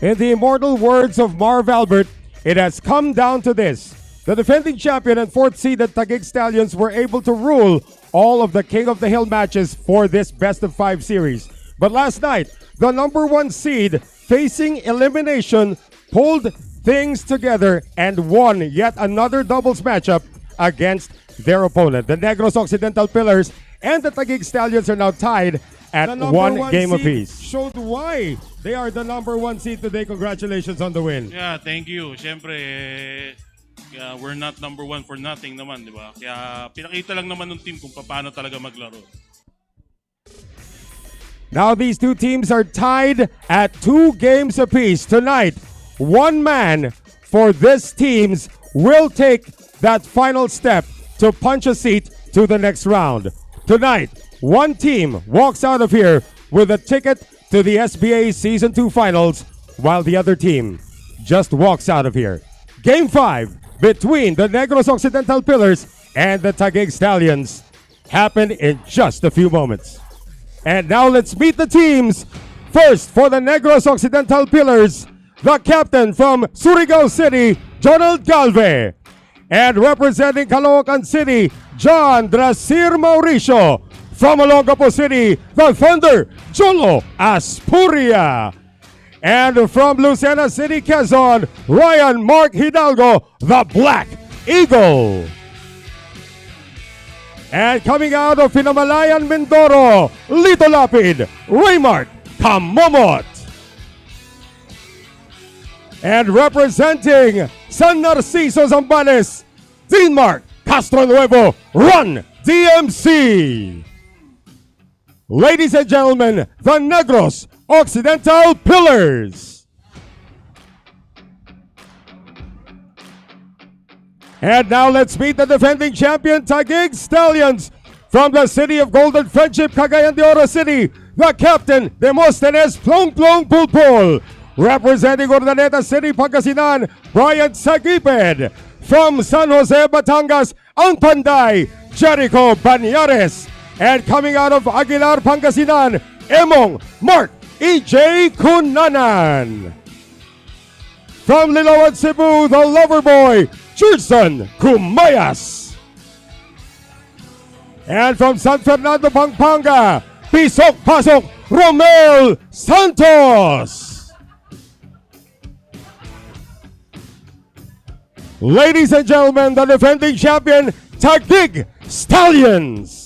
In the immortal words of Marv Albert, it has come down to this. The defending champion and fourth seeded Taguig Stallions were able to rule all of the King of the Hill matches for this best of 5 series. But last night, the number 1 seed facing elimination pulled things together and won yet another doubles matchup against their opponent. The Negros Occidental Pillars and the Taguig Stallions are now tied at one game apiece. Showed why they are the number 1 seed today. Congratulations on the win. Yeah, thank you. Siyempre, we're not number 1 for nothing naman, di ba? Kaya pinakita lang naman ng team kung paano talaga maglaro. Now these two teams are tied at 2 games apiece. Tonight, one man for this teams will take that final step to punch a seat to the next round. Tonight, one team walks out of here with a ticket to the SBA Season 2 Finals, while the other team just walks out of here. Game 5 between the Negros Occidental Pillars and the Taguig Stallions happen in just a few moments. And now let's meet the teams. First, for the Negros Occidental Pillars, the captain from Surigao City, Jonald Galve. And representing Caloocan City, John Drasir Mauricio. From Olongapo City, the Thunder, Jolo Aspuria. And from Lucena City, Quezon, Ryan Mark Hidalgo, the Black Eagle. And coming out of Pinamalayan, Mindoro, Lito Lapid, Raymart Kamomot. And representing San Narciso, Zambales, Deanmark Castronuevo, Run DMC. Ladies and gentlemen, the Negros Occidental Pillars. And now let's meet the defending champion, Taguig Stallions. From the city of Golden Friendship, Cagayan de Oro City, the captain, Demosthenes Plong Plong Pulpul. Representing Urdaneta City, Pangasinan, Brian Sagiped. From San Jose, Batangas, ang Panday, Jericho Banyares. And coming out of Aguilar, Pangasinan, Emong Mark E.J. Cunanan. From Liloan, Cebu, the lover boy, Jerson Kumayas. And from San Fernando, Pampanga, Pisok Pasok, Romel Santos. Ladies and gentlemen, the defending champion, Taguig Stallions.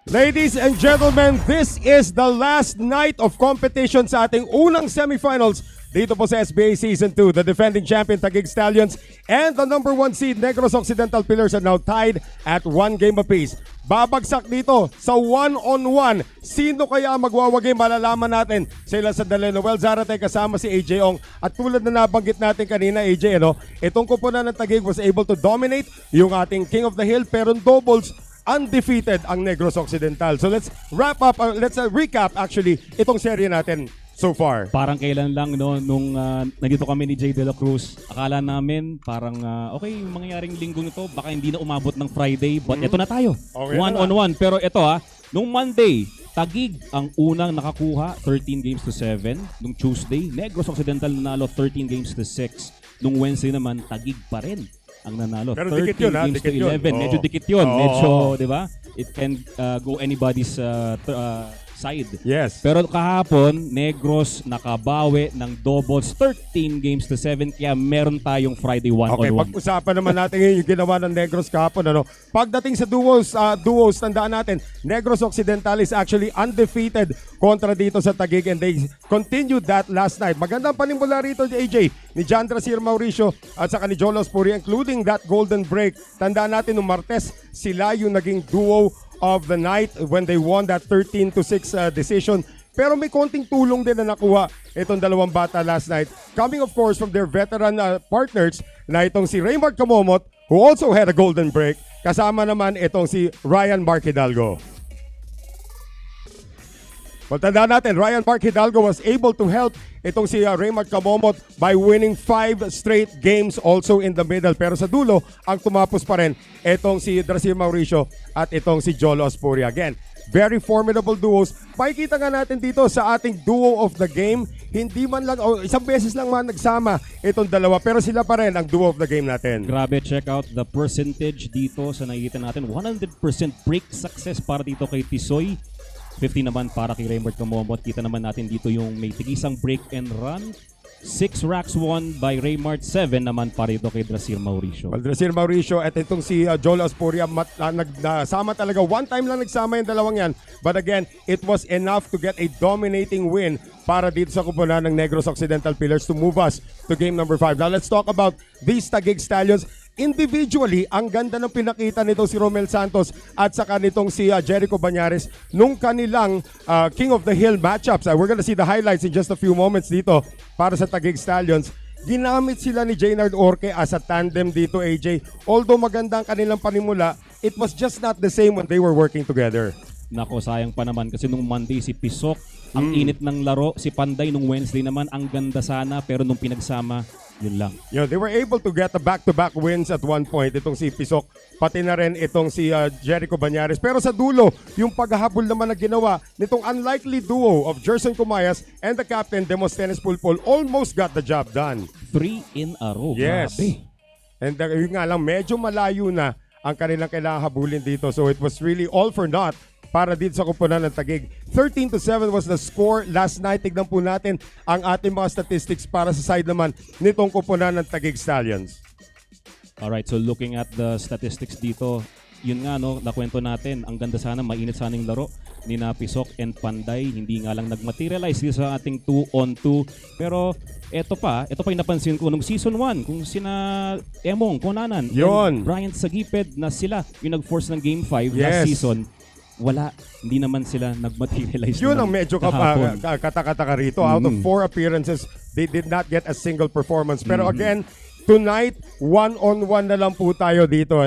Ladies and gentlemen, this is the last night of competition sa ating unang semifinals dito po sa SBA Season 2. The defending champion Taguig Stallions and the number 1 seed Negros Occidental Pillars are now tied at 1 game apiece. Babagsak dito sa 1-on-1. Sino kaya magwawagi? Malalaman natin sila sa Daleno. Well, Zarate kasama si AJ Ong. At tulad na nabanggit natin kanina, AJ, itong kupunan ng Taguig was able to dominate yung ating King of the Hill, pero doubles undefeated ang Negros Occidental. So let's recap actually itong serye natin so far. Parang kailan lang nung nandito kami ni Jay De La Cruz, akala namin parang okay, yung mangyayaring linggong ito baka hindi na umabot ng Friday, but ito na tayo. Okay, one. Pero ito nung Monday, Taguig ang unang nakakuha 13 games to 7. Nung Tuesday, Negros Occidental nanalo 13 games to 6. Nung Wednesday naman, Taguig pa rin ang nanalo. Pero 13 dikit yun, games to 11. Yun. Medyo dikit yun. Medyo, di ba? It can go anybody's side. Yes. Pero kahapon, Negros nakabawi ng doubles 13 games to 7. Kaya meron tayong Friday 1-on-1. Okay, pag-usapan naman natin yung ginawa ng Negros kahapon. Pagdating sa duos, tandaan natin, Negros Occidental is actually undefeated kontra dito sa Taguig, and they continued that last night. Magandang panimula rito, AJ, ni John Drasir Mauricio at saka ni Jolos Puri, including that golden break. Tandaan natin, nung Martes, sila yung naging duo of the night when they won that 13-6 decision. Pero may konting tulong din na nakuha itong dalawang bata last night. Coming of course from their veteran partners na itong si Raymart Camomot, who also had a golden break. Kasama naman itong si Ryan Mark Hidalgo. Well, tandaan natin, Ryan Mark Hidalgo was able to help itong si Raymart Camomot by winning 5 straight games also in the middle. Pero sa dulo, ang tumapos pa rin itong si Drasir Mauricio at itong si Jolo Aspuria. Again, very formidable duos. Pakikita nga natin dito sa ating duo of the game. Hindi man lang, isang beses lang man nagsama itong dalawa, pero sila pa rin ang duo of the game natin. Grabe, check out the percentage dito sa nakikita natin. 100% break success para dito kay Tisoy. 50 naman para kay Raymart Camomot. Kita naman natin dito yung may tigisang break and run. 6 racks won by Raymart, 7 naman para ito kay Drasir Mauricio. Well, Drasir Mauricio at itong si Joel Aspuria, nagsama talaga. One time lang nagsama yung dalawang yan. But again, it was enough to get a dominating win para dito sa kupunan ng Negros Occidental Pillars to move us to game number 5. Now let's talk about these Taguig Stallions. Individually, ang ganda ng pinakita nito si Romel Santos at saka nitong si Jericho Banyares nung kanilang King of the Hill matchups. We're gonna see the highlights in just a few moments dito para sa Taguig Stallions. Ginamit sila ni Jaynard Orque as a tandem dito, AJ. Although maganda ang kanilang panimula, it was just not the same when they were working together. Nako, sayang pa naman kasi nung Monday si Pisok, ang init ng laro. Si Panday nung Wednesday naman, ang ganda sana, pero nung pinagsama, yun lang. They were able to get the back-to-back wins at one point. Itong si Pisok, pati na rin itong si Jericho Banyares. Pero sa dulo, yung paghahabol naman na ginawa nitong unlikely duo of Jerson Cumayas and the captain, Demosthenes Pulpol, almost got the job done. 3 in a row. Yes. Grabe. And yun nga lang, medyo malayo na ang kanilang kailangan habulin dito. So it was really all for naught para dito sa kupunan ng Taguig. 13-7 was the score last night. Tignan po natin ang ating mga statistics para sa side naman nitong kupunan ng Taguig Stallions. Alright, so looking at the statistics dito, yun nga nakwento natin, ang ganda sana, mainit sana yung laro ni na Pisok and Panday. Hindi nga lang nagmaterialize dito sa ating 2-on-2. Pero ito pa yung napansin ko nung season 1, kung sina Emong, Konanan, and Bryant Sagiped na sila yung nag-force ng game 5 last season. Wala, hindi naman sila nagmaterialize. Yun ang medyo katakataka rito. Out of 4 appearances, they did not get a single performance. Pero again, tonight, 1-on-1 na lang po tayo dito.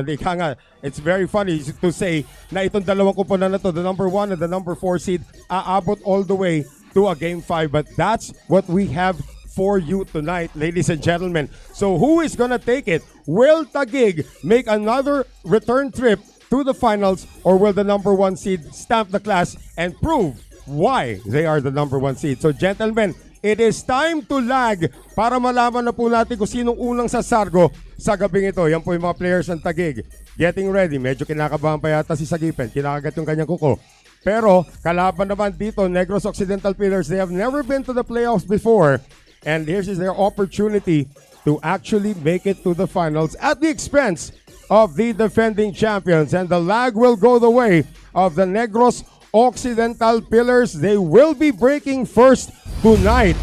It's very funny to say na itong dalawang kupunan na to, the number 1 and the number 4 seed, aabot all the way to a game 5. But that's what we have for you tonight, ladies and gentlemen. So who is gonna take it? Will Taguig make another return trip to the finals, or will the number 1 seed stamp the class and prove why they are the number 1 seed? So gentlemen, it is time to lag para malaman na po natin kung sinong unang sasargo sa gabing ito. Yan po yung mga players ng Taguig. Getting ready. Medyo kinakabahan pa yata si Sagipen. Kinakagat yung kanyang kuko. Pero kalaban naman dito, Negros Occidental Pillars, they have never been to the playoffs before. And here's their opportunity to actually make it to the finals at the expense of the defending champions. And the lag will go the way of the Negros Occidental Pillars. They will be breaking first tonight.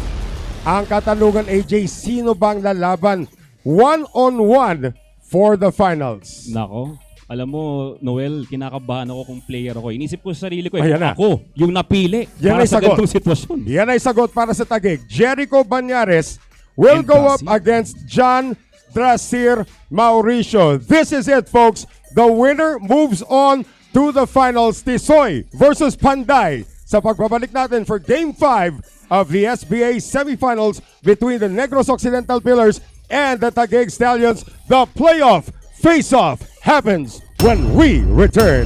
Ang katanungan, AJ, sino bang lalaban one-on-one for the finals? Nako, alam mo, Noel, kinakabahan ako kung player ako. Inisip ko sa sarili ko, Ayan na. ako, yung napili Yan para ay sa sagot. ganitong sitwasyon. Yan ay sagot para sa Taguig. Jericho Banyares will And go up Drasir. against John Drasir Mauricio. This is it, folks. The winner moves on to the finals. Tisoy versus Panday sa pagbabalik natin for Game 5 of the SBA semifinals between the Negros Occidental Pillars and the Taguig Stallions. The playoff face-off happens when we return.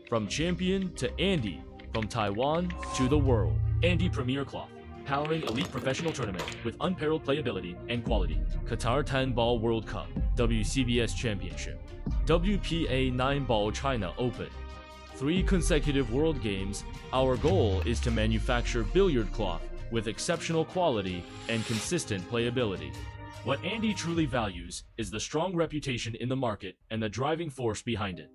From champion to Andy, from Taiwan to the world. Andy Premier Cloth, powering elite professional tournament with unparalleled playability and quality. Qatar 10 Ball World Cup, WCBS Championship, WPA 9 Ball China Open. 3 consecutive World Games. Our goal is to manufacture billiard cloth with exceptional quality and consistent playability. What Andy truly values is the strong reputation in the market and the driving force behind it.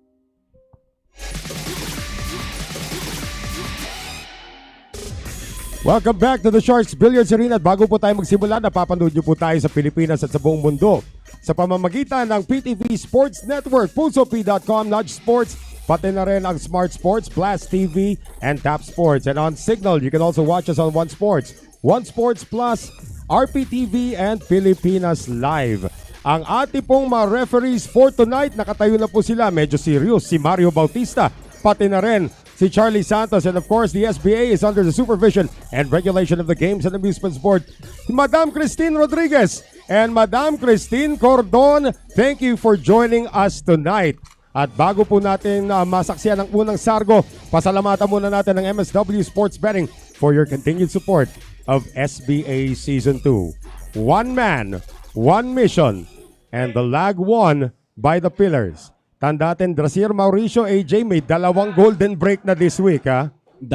Welcome back to the Sharks Billiards Arena. At bago po tayo magsimula, napapanood niyo po tayo sa Pilipinas at sa buong mundo sa pamamagitan ng PTV Sports Network, pulsop.com, Nudge Sports, pati na rin ang Smart Sports, Blast TV, and Tap Sports. And on Signal, you can also watch us on One Sports, One Sports Plus, RPTV, and Pilipinas Live. Ang ating pong mga referees for tonight, nakatayo na po sila. Medyo serious, si Mario Bautista, pati na rin si Charlie Santos, and of course the SBA is under the supervision and regulation of the Games and Amusements Board. Madam Christine Rodriguez and Madam Christine Cordon, thank you for joining us tonight. At bago po natin masaksiyan ang unang sargo, pasalamatan muna natin ang MSW Sports Betting for your continued support of SBA Season 2. One man, one mission, and the lag won by the Pillars. Tanda natin, Drasir Mauricio, AJ, may 2 golden break na this week, ha? 2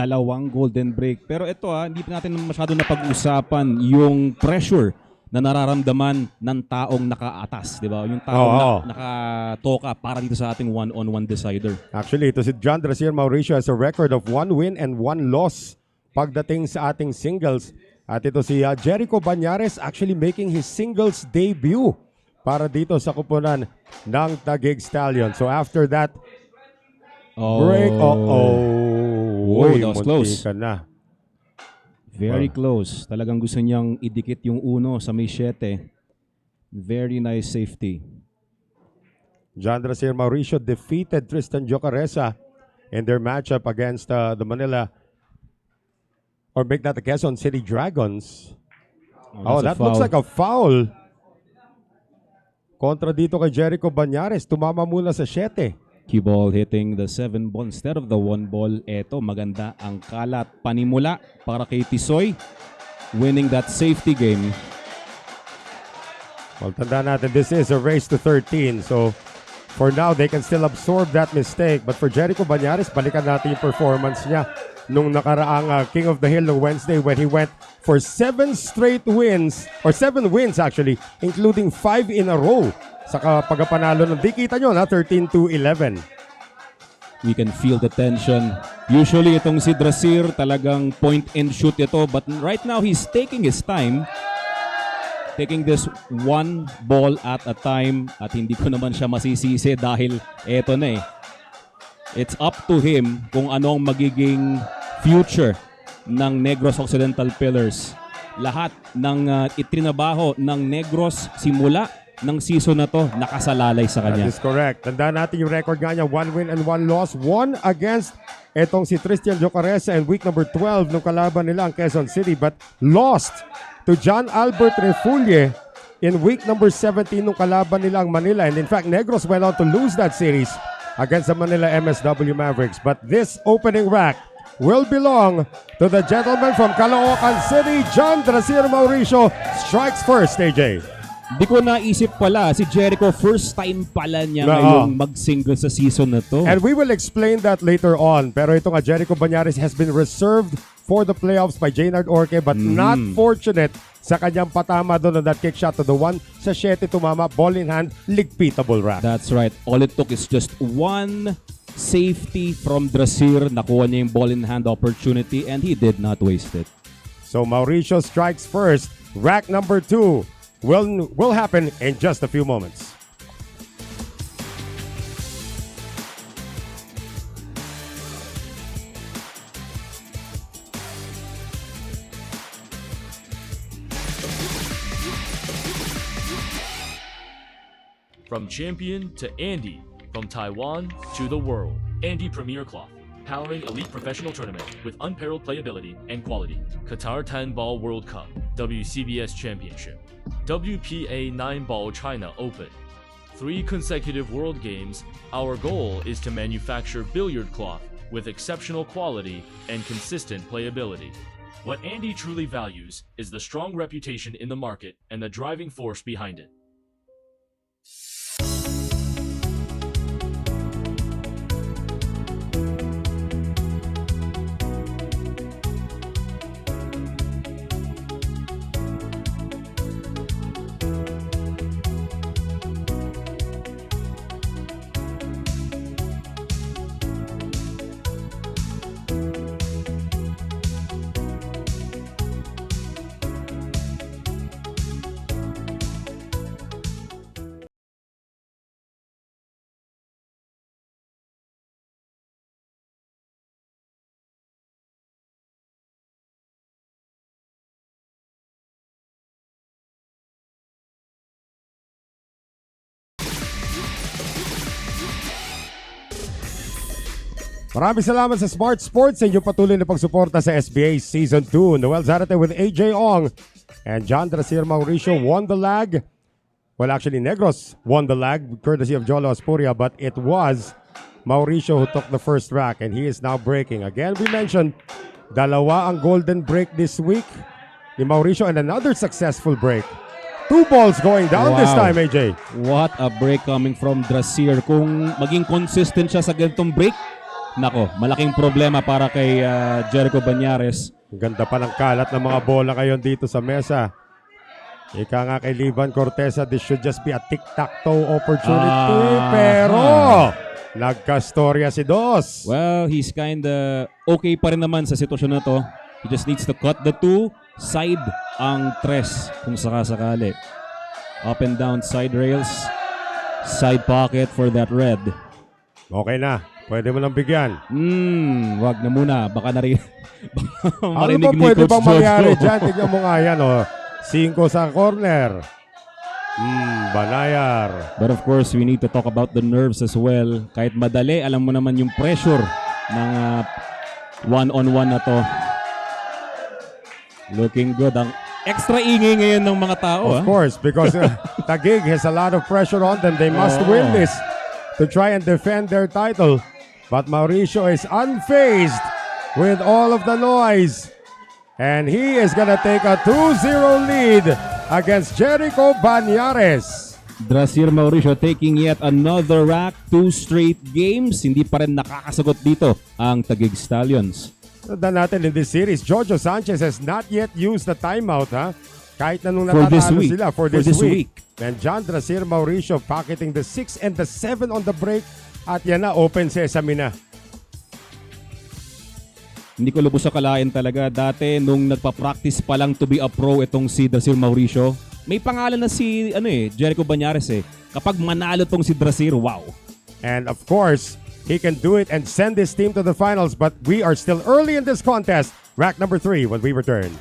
golden break. Pero ito hindi pa natin masyado napag-usapan yung pressure na nararamdaman ng taong nakaatas, di ba? Yung taong nakatoka para dito sa ating one-on-one decider. Actually, ito si John Drasir Mauricio has a record of 1 win and 1 loss pagdating sa ating singles. At ito si Jericho Banyares actually making his singles debut para dito sa kupunan ng Taguig Stallions. So after that break, Whoa, that was close. Ka na. Very close. Talagang gusto niyang idikit yung uno sa may 7. Very nice safety. John Drasir Mauricio defeated Tristan Jocaresa in their matchup against the Manila, or make that the Quezon City Dragons. That looks like a foul. Kontra dito kay Jericho Banyares, tumama muna sa 7. Cue ball hitting the 7 ball instead of the 1 ball. Eto, maganda ang kalat. Panimula para kay Tisoy. Winning that safety game. Well, tanda natin, this is a race to 13. So, for now, they can still absorb that mistake. But for Jericho Banyares, balikan natin yung performance niya nung nakaraang King of the Hill ng Wednesday when he went for 7 straight wins, or 7 wins actually, including 5 in a row sa pagpanalo ng, di kita nyo na, 13-11. We can feel the tension. Usually itong si Drasir talagang point and shoot ito, but right now he's taking his time, taking this one ball at a time, at hindi ko naman siya masisisi dahil eto na eh. It's up to him kung ano ang magiging future ng Negros Occidental Pillars. Lahat ng itrinabaho ng Negros simula ng season na to nakasalalay sa kanya. That is correct. Tandaan natin yung record nga niya, 1 win and 1 loss. 1 against etong si Tristan Jocaresa in week number 12 nung kalaban nila ang Quezon City, but lost to John Albert Refulle in week number 17 nung kalaban nila ang Manila. And in fact, Negros went on to lose that series against the Manila MSW Mavericks. But this opening rack will belong to the gentleman from Caloocan City, John Drasir Mauricio. Strikes first, AJ. Di ko naisip pala, si Jericho first time pala niya ngayong mag-single sa season na to. And we will explain that later on. Pero ito nga, Jericho Banyares has been reserved for the playoffs by Jaynard Orque, but not fortunate sa kanyang patama doon on that kick shot to the 1 sa 7 tumama, ball in hand, ligpitable rack. That's right. All it took is just one safety from Drasir. Nakuha niya yung ball in hand opportunity and he did not waste it. So Mauricio strikes first. Rack number 2 will happen in just a few moments. From champion to Andy, from Taiwan to the world. Andy Premier Cloth, powering elite professional tournament with unparalleled playability and quality. Qatar 10 Ball World Cup, WCBS Championship, WPA 9 Ball China Open. 3 consecutive World Games. Our goal is to manufacture billiard cloth with exceptional quality and consistent playability. What Andy truly values is the strong reputation in the market and the driving force behind it. Maraming salamat sa Smart Sports sa inyong patuloy na pagsuporta sa SBA Season 2. Noel Zarate with AJ Ong and John Drasir Mauricio won the lag. Well, actually, Negros won the lag courtesy of Jolo Aspuria, but it was Mauricio who took the first rack and he is now breaking. Again, we mentioned dalawa ang golden break this week ni Mauricio and another successful break. 2 balls going down this time, AJ. What a break coming from Drasir. Kung maging consistent siya sa ganitong break, nako, malaking problema para kay Jericho Banyares. Ganda pa ng kalat ng mga bola ngayon dito sa mesa. Ika nga kay Livan Cortesa, this should just be a tic-tac-toe opportunity. Pero nagkastorya si Dos. Well, he's kinda okay pa rin naman sa sitwasyon na to. He just needs to cut the 2, side ang 3 kung sakasakali. Up and down side rails, side pocket for that red. Okay na. Pwede mo lang bigyan. Wag na muna. Baka Ano marinig ba ni pwede Coach bang mangyari Jojo. dyan? Tignan mo nga yan, 5 sa corner. Banayar. But of course, we need to talk about the nerves as well. Kahit madali, alam mo naman yung pressure ng one-on-one na to. Looking good. Ang extra ingay ngayon ng mga tao. Of course, because Taguig has a lot of pressure on them. They must win this to try and defend their title. But Mauricio is unfazed with all of the noise. And he is going to take a 2-0 lead against Jericho Banyares. Drasir Mauricio taking yet another rack, 2 straight games. Hindi pa rin nakakasagot dito ang Taguig Stallions. Tandaan natin in this series, Jojo Sanchez has not yet used the timeout, ha? Kahit na nung For this natatalo week. sila for For this this week. week. And John Drasir Mauricio pocketing the 6 and the 7 on the break. At yan na, open sesame na. Hindi ko lubos sa kalain talaga. Dati nung nagpa-practice pa lang to be a pro itong si Drasir Mauricio, may pangalan na si Jericho Banyares eh. Kapag manalo tong si Drasir, wow. And of course, he can do it and send his team to the finals. But we are still early in this contest. Rack number 3 when we return.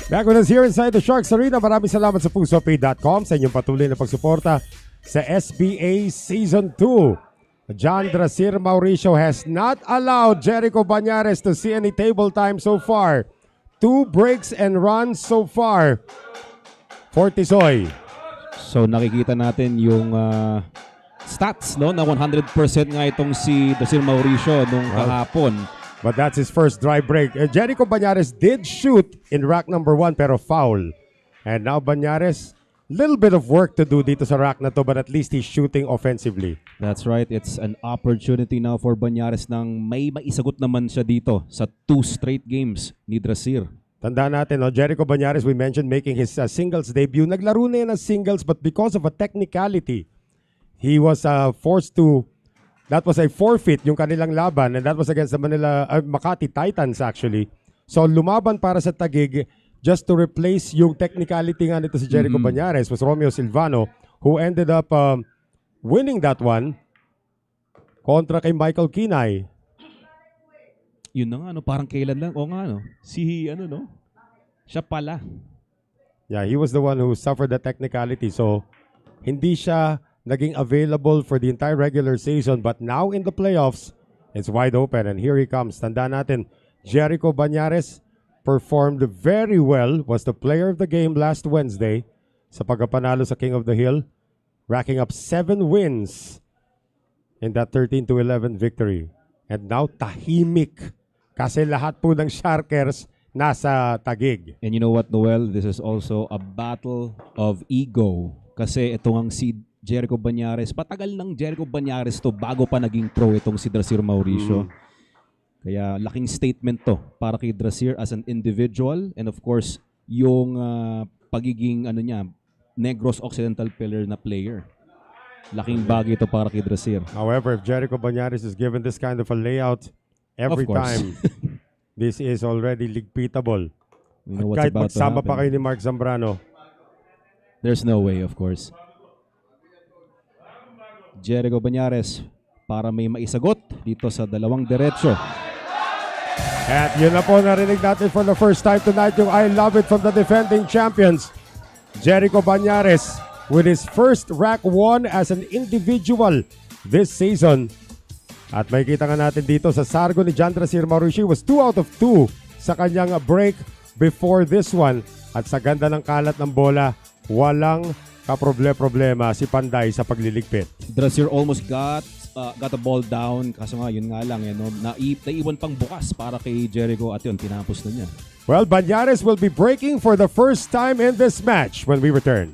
Back with us here inside the Sharks Arena. Maraming salamat sa pusopay.com sa inyong patuloy na pagsuporta sa SBA Season 2. John Drasir Mauricio has not allowed Jericho Banyares to see any table time so far. 2 breaks and runs so far for Tisoy. So nakikita natin yung stats no na 100% nga itong si Drasir Mauricio nung kahapon. But that's his first dry break. Jericho Banyares did shoot in rack number 1 pero foul. And now Banyares, little bit of work to do dito sa rack na to, but at least he's shooting offensively. That's right. It's an opportunity now for Banyares nang may maisagot naman siya dito sa 2 straight games ni Drasir. Tandaan natin, no? Jericho Banyares, we mentioned making his singles debut. Naglaro na yan ng singles but because of a technicality, he was forced to. That was a forfeit yung kanilang laban and that was against the Makati Titans actually. So lumaban para sa Taguig just to replace yung technicality nga nito si Jericho Banyares was Romeo Silvano who ended up winning that one kontra kay Michael Kinay. Yun na nga, no? Parang kailan lang. O nga, no? Si, siya pala. Yeah, he was the one who suffered the technicality. So, hindi siya naging available for the entire regular season. But now in the playoffs, it's wide open. And here he comes. Tandaan natin, Jericho Banyares performed very well. Was the player of the game last Wednesday sa pagkapanalo sa King of the Hill. Racking up 7 wins in that 13-11 victory. And now tahimik. Kasi lahat po ng Sharkers nasa Taguig. And you know what, Noel? This is also a battle of ego. Kasi ito ang si Jericho Banyares. Patagal ng Jericho Banyares to bago pa naging pro itong si Drasir Mauricio. Kaya laking statement to para kay Drasir as an individual. And of course, yung pagiging Negros Occidental Pillar na player. Laking bagay ito para kay Drasir. However, if Jericho Banyares is given this kind of a layout every time, this is already league beatable. You know kahit magsama pa kayo ni Mark Zambrano. There's no way, of course. Jericho Banyares para may maisagot dito sa dalawang diretsyo. At yun na po, narinig natin for the first time tonight yung I Love It from the defending champions. Jericho Banyares with his first rack 1 as an individual this season. At may kita nga natin dito sa sargo ni John Drasir Mauricio was 2 out of 2 sa kanyang break before this one. At sa ganda ng kalat ng bola, walang kaproblema si Panday sa pagliligpit. Drasir almost got got the ball down. Kaso nga, yun nga lang. Naiwan pang bukas para kay Jericho at yun, tinapos na niya. Well, Banyares will be breaking for the first time in this match when we return.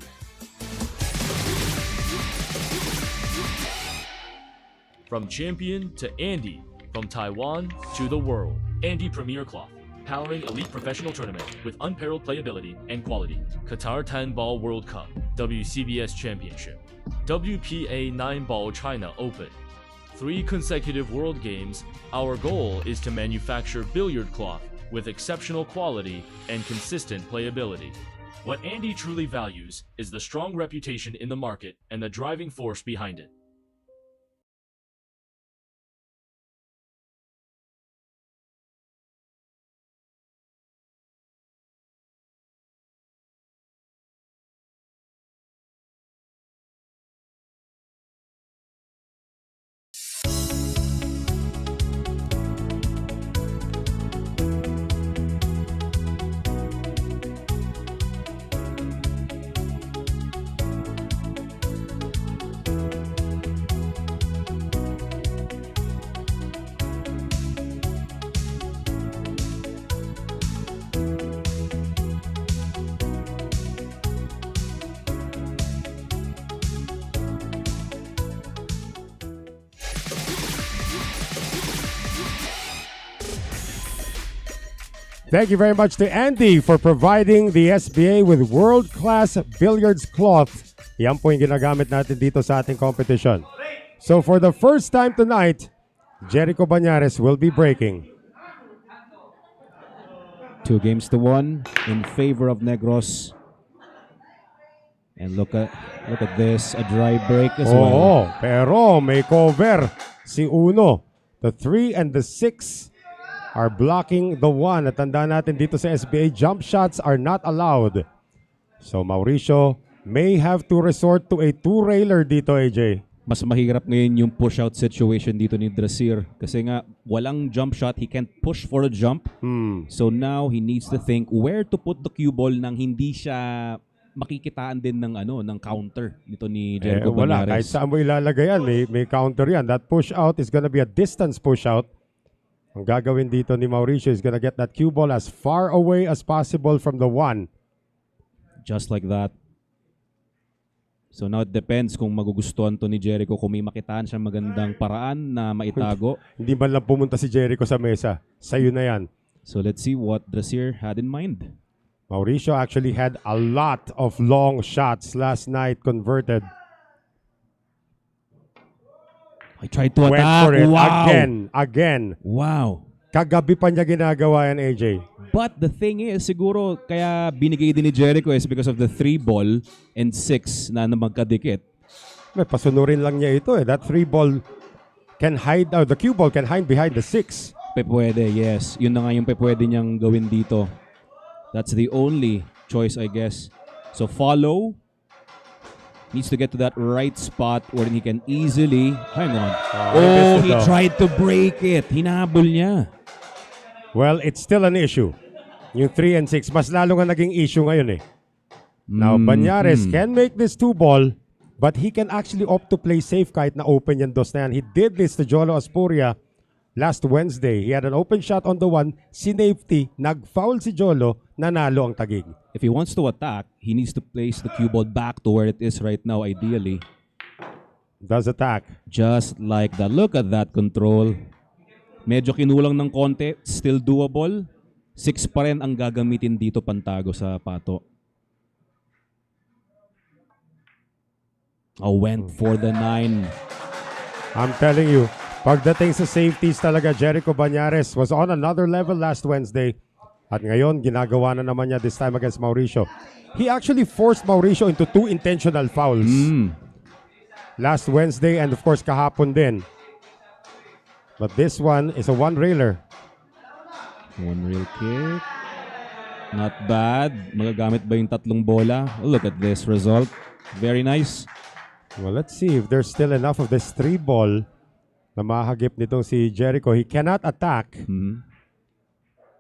From champion to Andy, from Taiwan to the world. Andy Premier Cloth, powering elite professional tournament with unparalleled playability and quality. Qatar 10 Ball World Cup, WCBS Championship, WPA 9 Ball China Open. 3 consecutive World Games, our goal is to manufacture billiard cloth with exceptional quality and consistent playability. What Andy truly values is the strong reputation in the market and the driving force behind it. Thank you very much to Andy for providing the SBA with world-class billiards cloth. Yan po yung ginagamit natin dito sa ating competition. So for the first time tonight, Jericho Banyares will be breaking. 2-1 in favor of Negros. And look at this, a dry break as well. Oo, pero may cover si Uno. The 3 and the 6 are blocking the 1. At tandaan natin dito sa SBA, jump shots are not allowed. So Mauricio may have to resort to a 2-railer dito, AJ. Mas mahirap ngayon yung push-out situation dito ni Drasir. Kasi nga, walang jump shot. He can't push for a jump. So now, he needs to think where to put the cue ball nang hindi siya makikitaan din ng counter nito ni Jericho Wala, Banyares. kahit saan mo ilalagay yan, may counter yan. That push-out is gonna be a distance push-out. Ang gagawin dito ni Mauricio is gonna get that cue ball as far away as possible from the 1. Just like that. So now it depends kung magugustuhan to ni Jericho, kung may makitaan siya magandang paraan na maitago. Hindi man lang pumunta si Jericho sa mesa. Sa'yo na yan. So let's see what Drasir had in mind. Mauricio actually had a lot of long shots last night converted. I tried to Went attack. for it Wow. again. Wow. Kagabi pa niya ginagawa yan, AJ. But the thing is, siguro kaya binigay din ni Jericho is because of the 3 ball and 6 na magkadikit. May pasunurin lang niya ito eh. That 3 ball can hide, the cue ball can hide behind the 6. Pwede, yes. Yun na nga yung pwede niyang gawin dito. That's the only choice, I guess. So follow. Needs to get to that right spot where he can easily... Hang on. He tried to break it. Hinabol niya. Well, it's still an issue. Yung 3 and 6, mas lalo nga naging issue ngayon eh. Now, Banyares can make this 2 ball, but he can actually opt to play safe kahit na open yung dos na yan. He did this to Jolo Aspuria last Wednesday. He had an open shot on the 1, sinafety, nag-foul si Jolo, nanalo ang Taguig. If he wants to attack, he needs to place the cue ball back to where it is right now, ideally. Does attack. Just like that. Look at that control. Medyo kinulang ng konti. Still doable. 6 pa rin ang gagamitin dito pantago sa pato. Went for the 9. I'm telling you, pagdating sa safeties talaga, Jericho Banyares was on another level last Wednesday. At ngayon, ginagawa na naman niya this time against Mauricio. He actually forced Mauricio into 2 intentional fouls. Last Wednesday and of course kahapon din. But this one is a 1-railer. 1-rail kick. Not bad. Magagamit ba yung 3 bola? Look at this result. Very nice. Well, let's see if there's still enough of this 3 ball na mahagip nitong si Jericho. He cannot attack.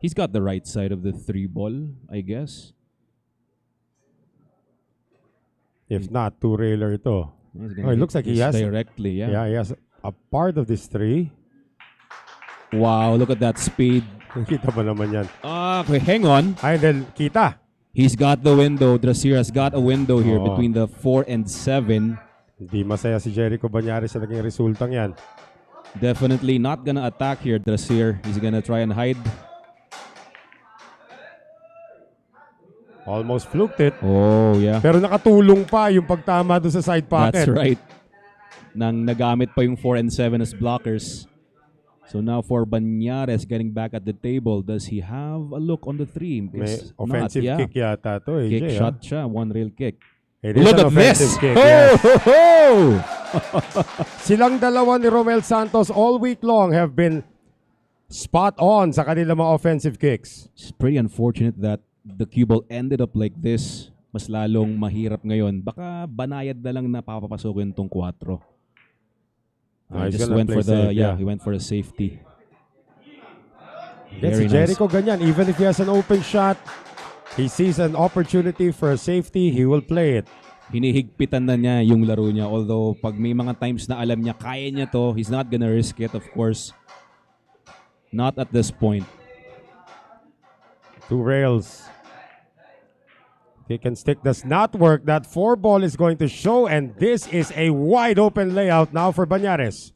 He's got the right side of the 3 ball, I guess. If not, 2-railer ito. He's Oh, it looks like he has directly, yeah. Yeah, he has a part of this 3. Wow, look at that speed. Kita ba naman yan? Okay, hang on. Ay, then, kita. He's got the window. Drasier has got a window here Oo. between the 4 and 7. Hindi masaya si Jericho Banyares sa naging resultang yan. Definitely not gonna attack here, Drasier. He's gonna try and hide. Almost fluked it. Oh, yeah. Pero nakatulong pa yung pagtama doon sa side pocket. That's right. Nang nagamit pa yung 4 and 7 as blockers. So now for Banyares getting back at the table, does he have a look on the 3? May offensive kick yata to, AJ. Kick shot siya, one real kick. It is Look an at offensive this! kick, Ho, yes. ho, ho! Silang dalawa ni Romel Santos all week long have been spot on sa kanilang mga offensive kicks. It's pretty unfortunate that the cue ball ended up like this. Mas lalong mahirap ngayon. Baka banayad na lang na papapasukin tong 4. He's Just gonna went play for the safe, yeah. he went for a safety. Yes, si Very nice. Jericho ganyan. Even if he has an open shot, he sees an opportunity for a safety, he will play it. Hinihigpitan na niya yung laro niya. Although pag may mga times na alam niya kaya niya to, he's not gonna risk it, of course. Not at this point. 2 rails. Kick and stick does not work. That 4 ball is going to show, and this is a wide open layout now for Banyares.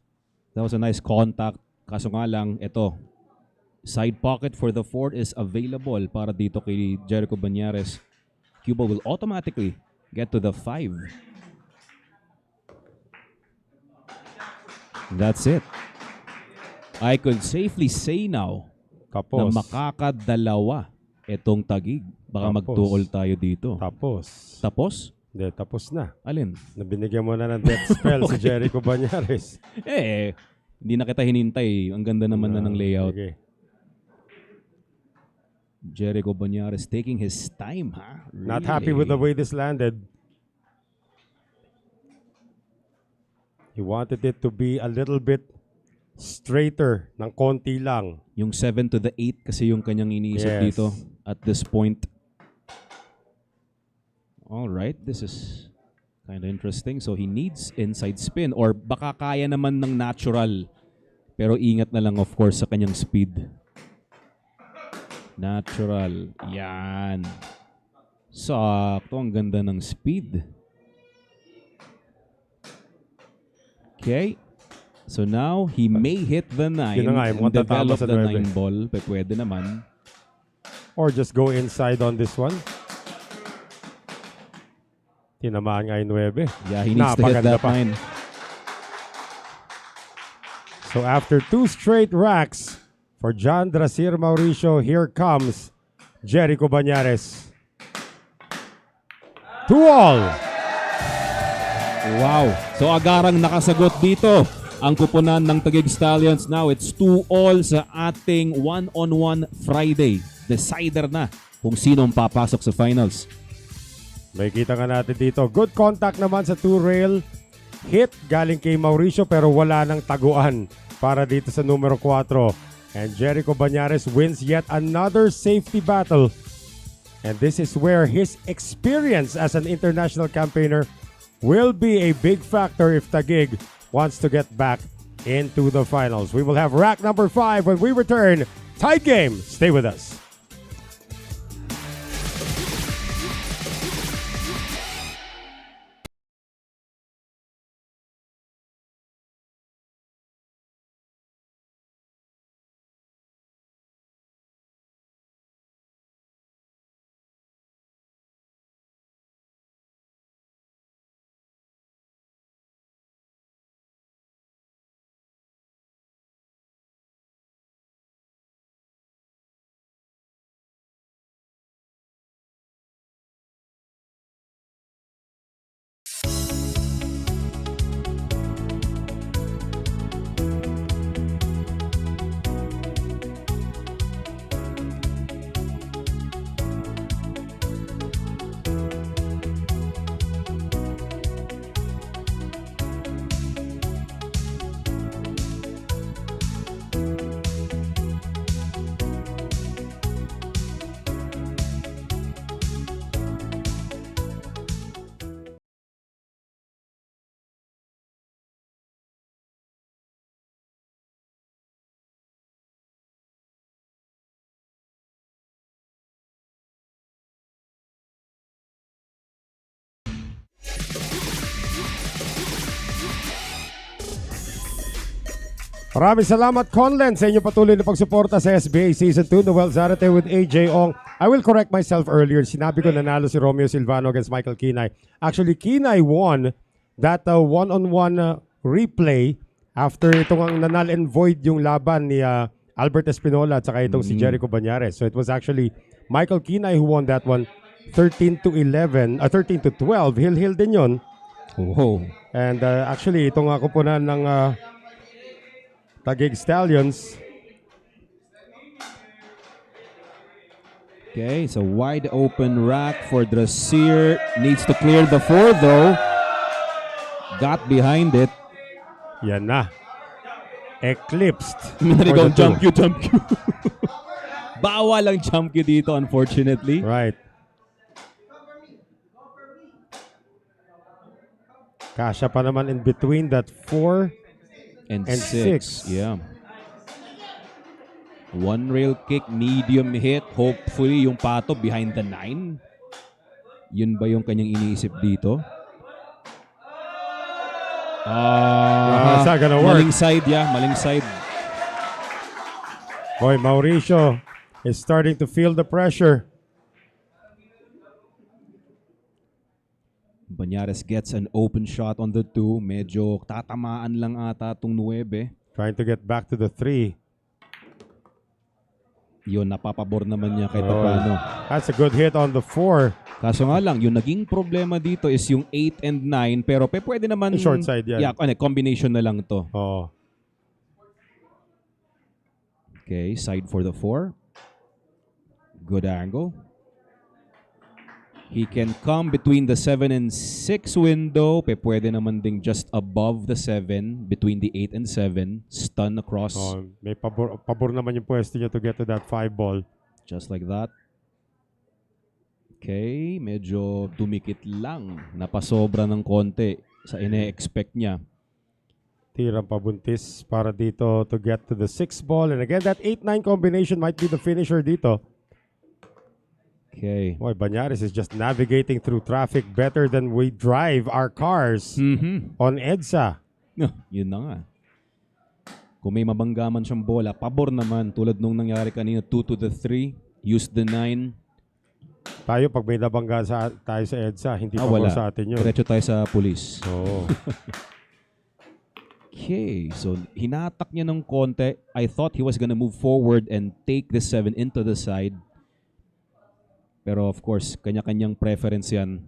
That was a nice contact. Kaso nga lang, ito. Side pocket for the 4 is available para dito kay Jericho Banyares. Cuba will automatically get to the 5. That's it. I could safely say now na Tapos. makakadalawa itong Taguig. Baka Tapos. magtuol tayo dito. Tapos. Tapos? Hindi, tapos na. Alin? Nabinigyan mo na ng death spell si Jericho Banyares. Hindi na kita hinintay. Ang ganda naman na ng layout. Okay. Jericho Banyares taking his time, ha? Really? Not happy with the way this landed. He wanted it to be a little bit straighter, ng konti lang. Yung 7 to the 8 kasi yung kanyang iniisip Yes. dito at this point. All right, this is kind of interesting. So he needs inside spin or baka kaya naman ng natural. Pero ingat na lang of course sa kanyang speed. Natural. Yan. Sakto. Ang ganda ng speed. Okay. So now, he may hit the 9 Yun na nga, and mukhang tatama develop sa the 9. 9 ball. Pwede naman. Or just go inside on this one. Tinamaan nga yung 9. Yeah, he needs to hit Napaganda that pa. 9. So after 2 straight racks for John Drasier Mauricio, here comes Jericho Banyares. 2-all. Wow. So agarang nakasagot dito ang kupunan ng Taguig Stallions. Now it's 2-all sa ating one-on-one Friday. Decider na kung sinong papasok sa finals. May kita nga natin dito. Good contact naman sa 2-rail. Hit galing kay Mauricio pero wala nang taguan para dito sa numero 4. And Jericho Banyares wins yet another safety battle. And this is where his experience as an international campaigner will be a big factor if Taguig wants to get back into the finals. We will have rack number 5 when we return. Tight game. Stay with us. Maraming salamat, Conlen, sa inyong patuloy na pagsuporta sa SBA Season 2. Noel Zarate with AJ Ong. I will correct myself earlier. Sinabi ko nanalo si Romeo Silvano against Michael Kinay. Actually, Kinay won that one-on-one replay after itong ang nanal and void yung laban ni Albert Espinola at saka itong si Jericho Banyares. So it was actually Michael Kinay who won that one 13-11, 13-12. Hil-hil din yun. Oh. And actually, itong kupunan ng Taguig Stallions. Okay, so wide open rack for Drasier. Needs to clear the 4 though. Got behind it. Yan na. Eclipsed. Minaligaw jump cue. Bawal ang jump cue dito, unfortunately. Right. Kasya pa naman in between that 4 And and 6. 6. Yeah. One rail kick, medium hit. Hopefully yung pato behind the 9. Yun ba yung kanyang iniisip dito? It's not gonna work. Maling side, yeah. Maling side. Boy, Mauricio is starting to feel the pressure. Banyares gets an open shot on the 2. Medyo tatamaan lang ata itong 9. Trying to get back to the 3. Yun, napapabor naman niya kahit paano. That's a good hit on the 4. Kaso nga lang, yung naging problema dito is yung 8 and 9. Pero pwede naman... Short side yan. Yeah, combination na lang to. Oh. Okay, side for the 4. Good angle. He can come between the 7 and 6 window. Pwede naman ding just above the 7, between the 8 and 7. Stun across. Oh, may pabor naman yung pwesto niya to get to that 5 ball. Just like that. Okay, medyo dumikit lang. Napasobra ng konti sa ine-expect niya. Tirang pabuntis para dito to get to the 6 ball. And again, that 8-9 combination might be the finisher dito. Okay. Boy, Banyares is just navigating through traffic better than we drive our cars on EDSA. Yun na nga. Kung may mabanggaman siyang bola, pabor naman. Tulad nung nangyari kanina, 2 to the 3. Use the 9. Tayo, pag may nabangga tayo sa EDSA, hindi pabor wala. sa atin yun. Diretso tayo sa pulis. Oo. Okay, so hinatak niya ng konti. I thought he was gonna move forward and take the 7 into the side. Pero of course, kanya-kanyang preference yan.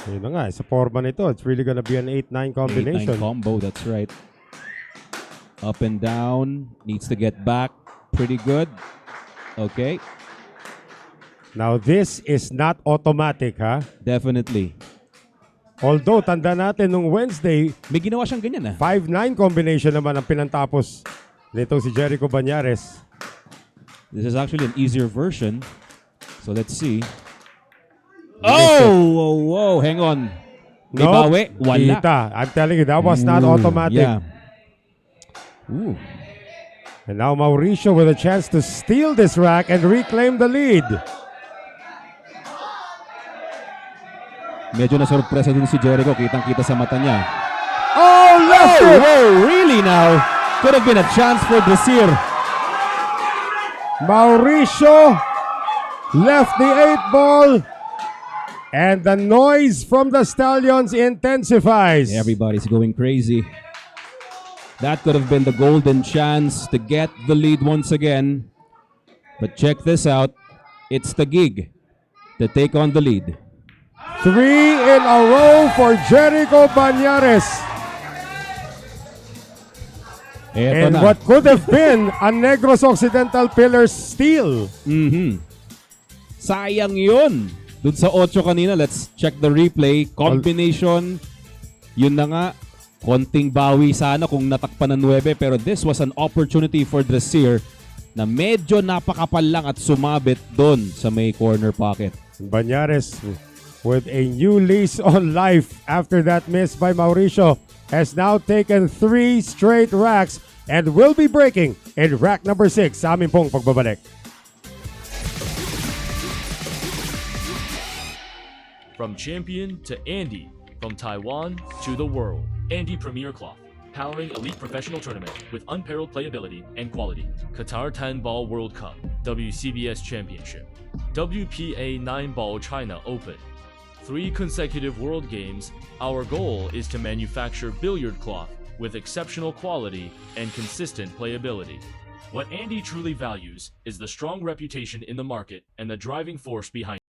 Yun na nga, sa forma nito, it's really gonna be an 8-9 combination. 8-9 combo, that's right. Up and down, needs to get back. Pretty good. Okay. Now, this is not automatic, ha? Definitely. Although, tanda natin nung Wednesday, May ginawa siyang ganyan 5-9 combination naman ang pinantapos nitong si Jericho Banyares. This is actually an easier version. So let's see. Oh, hang on. May bawi? Wala. Kita. I'm telling you, that was not automatic. Yeah. Ooh. And now Mauricio with a chance to steal this rack and reclaim the lead. Medyo na-surpresa dun si Jericho. Kitang-kita sa mata niya. Oh, left it! Whoa, really now? Could have been a chance for Drasier. Mauricio left the 8 ball. And the noise from the Stallions intensifies. Everybody's going crazy. That could have been the golden chance to get the lead once again. But check this out. It's Taguig to take on the lead. 3 in a row for Jericho Banyares. Eto And na. what could have been a Negros Occidental Pillars steal. Sayang yun. Doon sa 8 kanina, let's check the replay. Combination, yun na nga. Konting bawi sana kung natakpan ng 9, pero this was an opportunity for Drasier na medyo napakapal lang at sumabit doon sa may corner pocket. Banyares with a new lease on life after that miss by Mauricio has now taken 3 straight racks and will be breaking in rack number 6 sa aming pong pagbabalik. From champion to Andy, from Taiwan to the world, Andy Premier Cloth, powering elite professional tournament with unparalleled playability and quality. Qatar 10 Ball World Cup, WCBS Championship, WPA 9 Ball China Open. 3 consecutive World Games, our goal is to manufacture billiard cloth with exceptional quality and consistent playability. What Andy truly values is the strong reputation in the market and the driving force behind.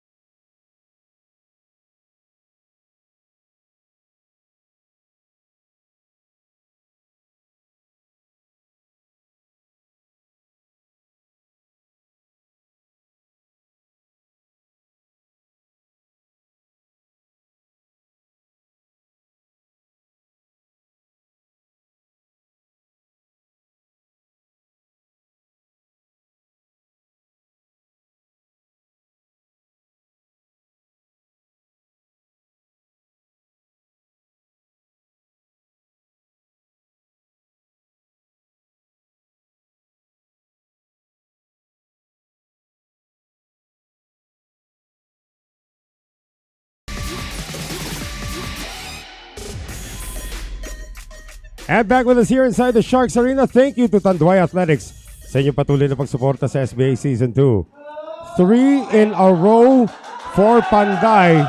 And back with us here inside the Sharks Arena. Thank you to Tanduay Athletics sa inyong patuloy na pagsuporta sa SBA Season 2. 3 in a row for Panday.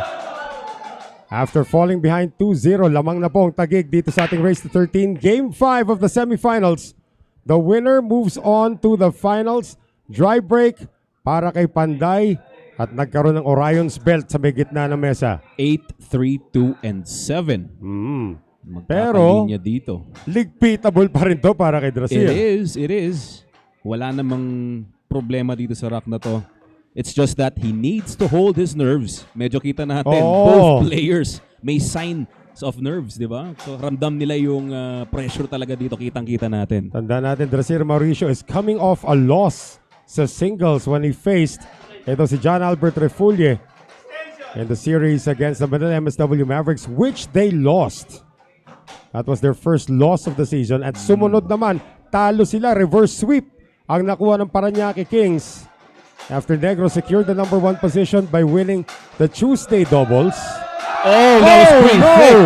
After falling behind 2-0, lamang na po ang Taguig dito sa ating race to 13. Game 5 of the semifinals. The winner moves on to the finals. Dry break para kay Panday at nagkaroon ng Orion's belt sa may gitna ng mesa. 8, 3, 2, and 7. Pero, Magkakalinya dito. ligpitable pa rin to para kay Drasier. It is. Wala namang problema dito sa rack na to. It's just that he needs to hold his nerves. Medyo kita natin, both players may signs of nerves, di ba? So ramdam nila yung pressure talaga dito, kitang-kita natin. Tanda natin, Drasier Mauricio is coming off a loss sa singles when he faced ito si John Albert Refulle in the series against the Manila MSW Mavericks, which they lost. That was their first loss of the season. At sumunod naman, talo sila, reverse sweep ang nakuha ng Parañaque Kings after Negros secured the number 1 position by winning the Tuesday doubles. Oh, that was pretty thick.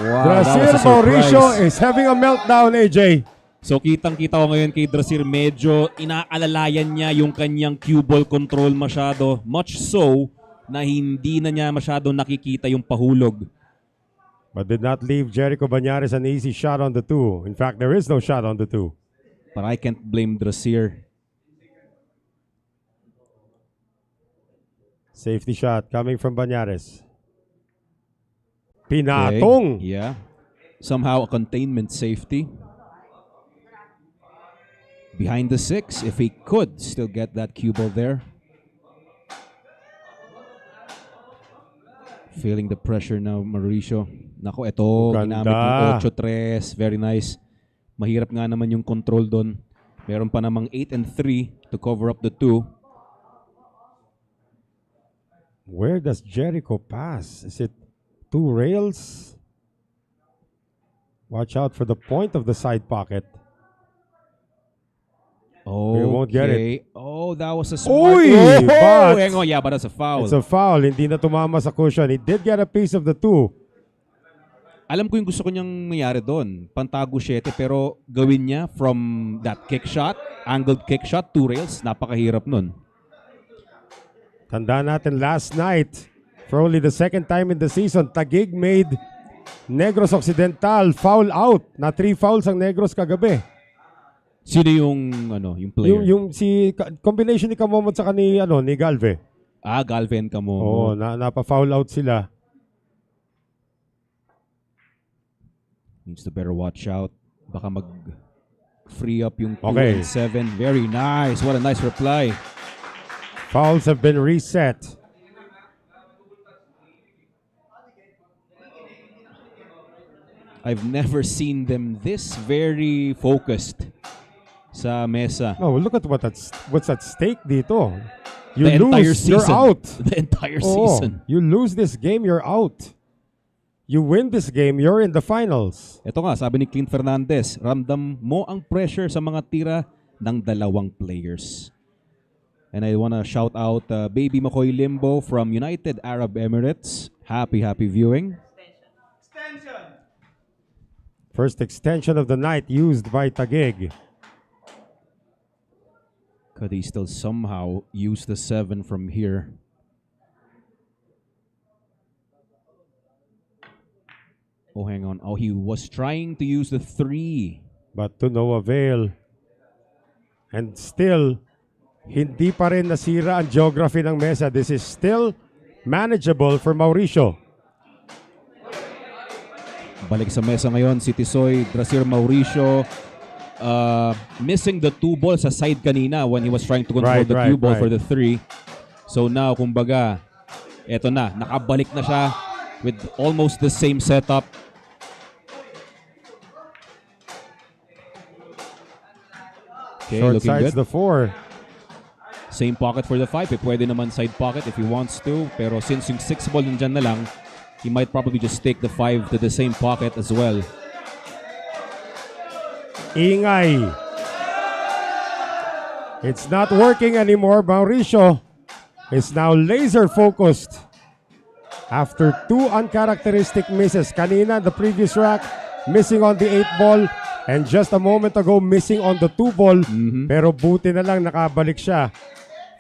Wow, Drasier Mauricio is having a meltdown, AJ. So kitang-kita ko ngayon kay Drasier, medyo inaalalayan niya yung kanyang cue ball control masyado. Much so na hindi na niya masyado nakikita yung pahulog. But did not leave Jericho Banyares an easy shot on the 2. In fact, there is no shot on the 2. But I can't blame Drasier. Safety shot coming from Banyares. Pinatong. Okay. Yeah. Somehow a containment safety. Behind the 6, if he could still get that cue ball there. Feeling the pressure now, Mauricio. Nako, ito, ginamit yung 8-3. Very nice. Mahirap nga naman yung control doon. Meron pa namang 8 and 3 to cover up the 2. Where does Jericho pass? Is it 2 rails? Watch out for the point of the side pocket. Oh, we won't get it. Oh, that was a smart. Oy! But yeah, but that's a foul. It's a foul. Hindi na tumama sa cushion. He did get a piece of the 2. Alam ko yung gusto ko niyang mayari doon. Pantago 7, pero gawin niya from that kick shot, angled kick shot, 2 rails. Napakahirap nun. Tanda natin last night, for only the second time in the season, Taguig made Negros Occidental foul out. Na 3 fouls ang Negros kagabi. Sino yung yung player? Yung si combination ni Kamomot sa ni Galve. Ah, Galve and Kamomot. Oo, napa-foul out sila. Needs to better watch out. Baka mag-free up yung 2 Okay. and 7. Very nice. What a nice reply. Fouls have been reset. I've never seen them this very focused sa mesa. Oh, look at what's at stake dito. You The entire lose, you're season. out. The entire Oo, season. you lose this game, you're out. You win this game, you're in the finals. Ito nga, sabi ni Clint Fernandez, ramdam mo ang pressure sa mga tira ng dalawang players. And I want to shout out Baby Makoy Limbo from United Arab Emirates. Happy viewing. First extension of the night used by Taguig. Could he still somehow use the 7 from here? Oh, hang on. Oh, he was trying to use the 3. But to no avail. And still, hindi pa rin nasira ang geography ng mesa. This is still manageable for Mauricio. Balik sa mesa ngayon si Tisoy, Drasir Mauricio. Missing the 2 balls sa side kanina when he was trying to control the cue ball for the 3. So now, kumbaga, eto na, nakabalik na siya with almost the same setup. Okay, Short looking sides good. the 4. Same pocket for the 5. Pwede naman side pocket if he wants to. Pero since yung 6 ball nandyan na lang, he might probably just take the 5 to the same pocket as well. Ingay. It's not working anymore. Mauricio is now laser focused. After 2 uncharacteristic misses. Kanina, the previous rack, missing on the 8 ball. And just a moment ago, missing on the 2 ball. Pero buti na lang nakabalik siya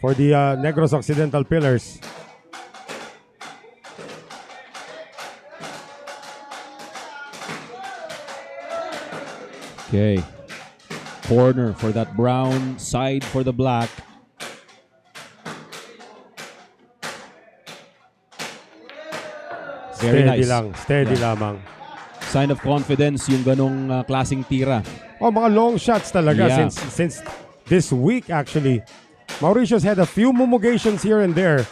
for the Negros Occidental Pillars. Okay. Corner for that brown, side for the black. Very Steady nice. lang, steady lamang. Sign of confidence yung ganong klaseng tira. Oh, mga long shots talaga Yeah. since this week actually. Mauricio's had a few mummugations here and there,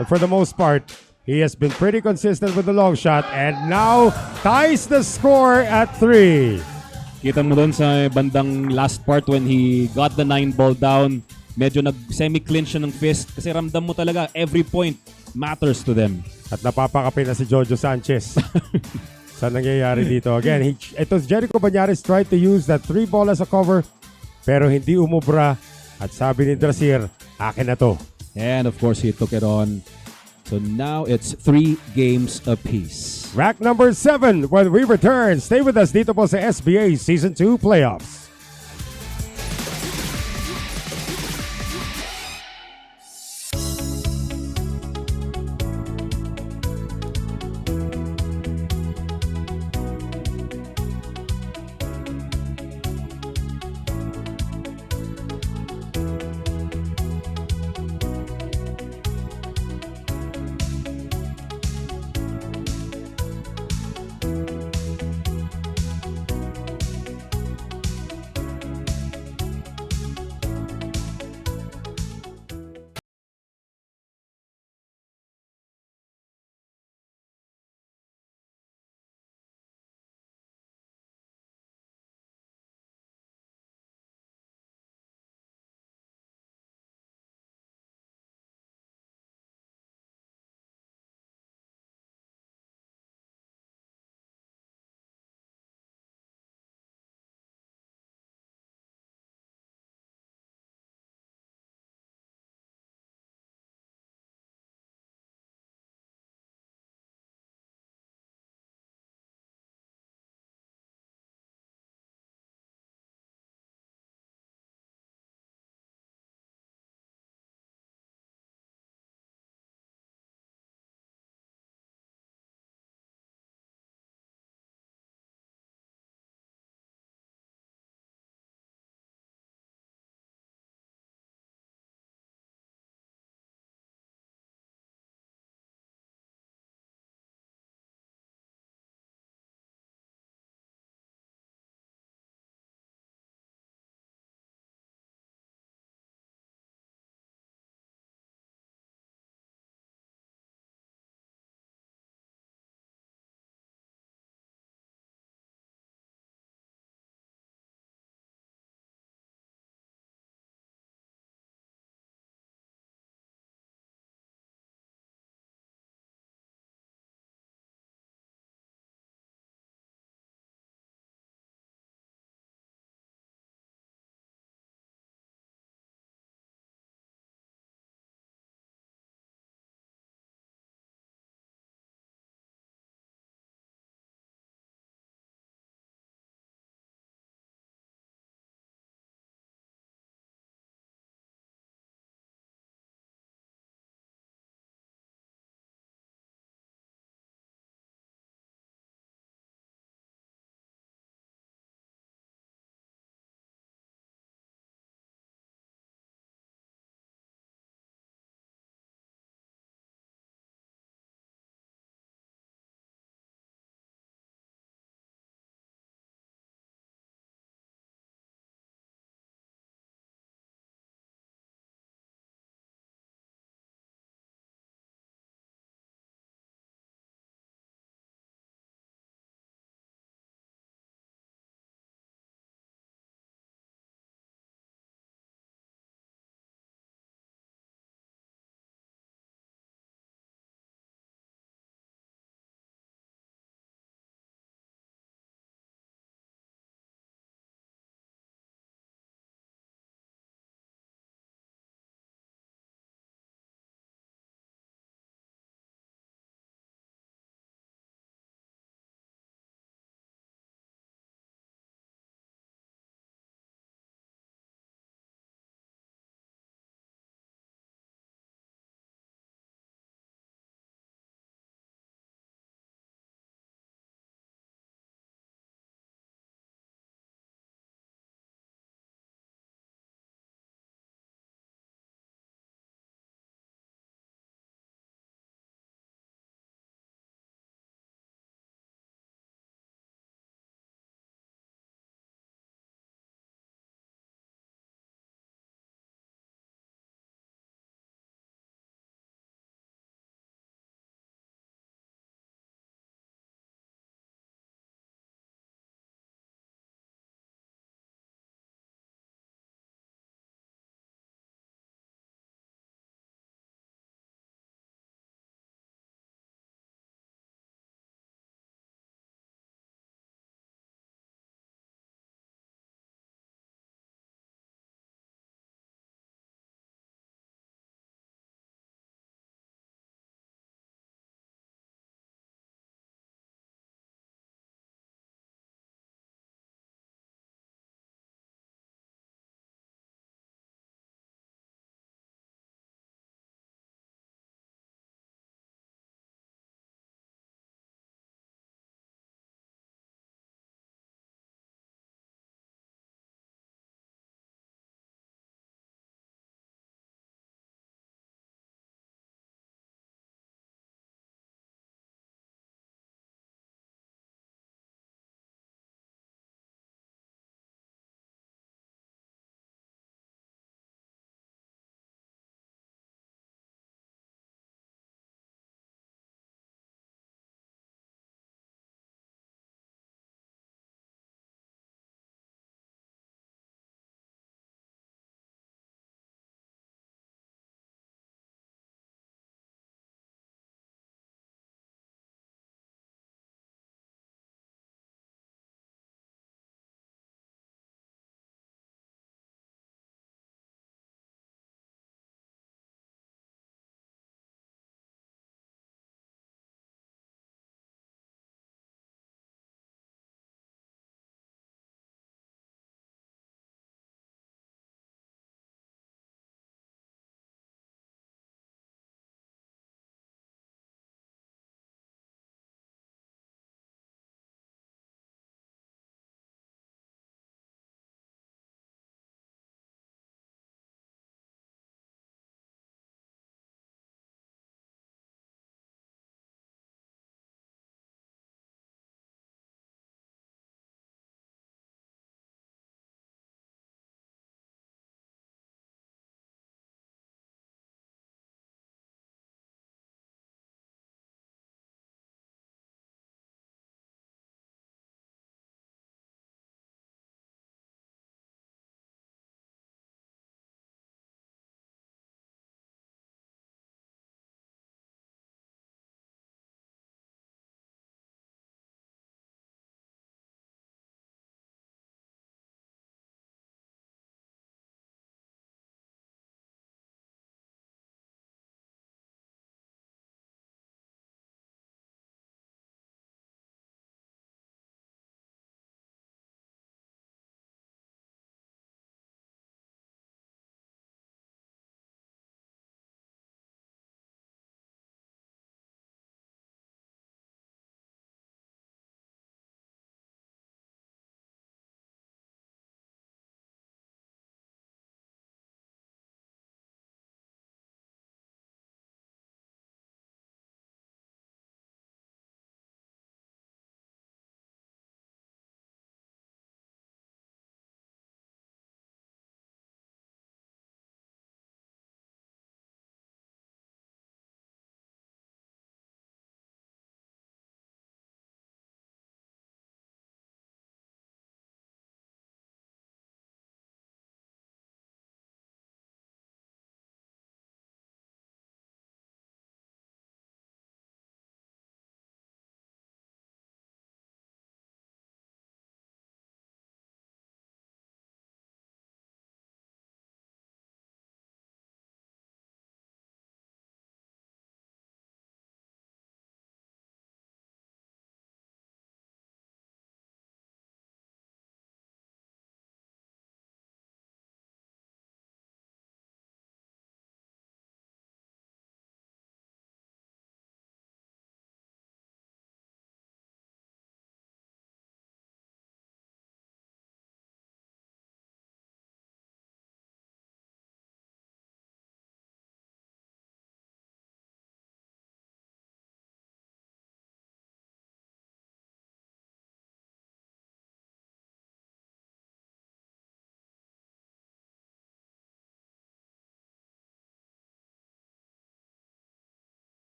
but for the most part, he has been pretty consistent with the long shot and now ties the score at 3. Kita mo doon sa bandang last part when he got the 9 ball down, medyo nag-semi-clinch siya ng fist kasi ramdam mo talaga every point matters to them. At napapakapi na si Jojo Sanchez. Sa nangyayari dito. Again, ito Jericho Banyares tried to use that 3 ball as a cover pero hindi umubra at sabi ni Drasir, akin na to. And of course, he took it on. So now it's 3 games apiece. Rack number 7 when we return. Stay with us dito po sa SBA Season 2 Playoffs.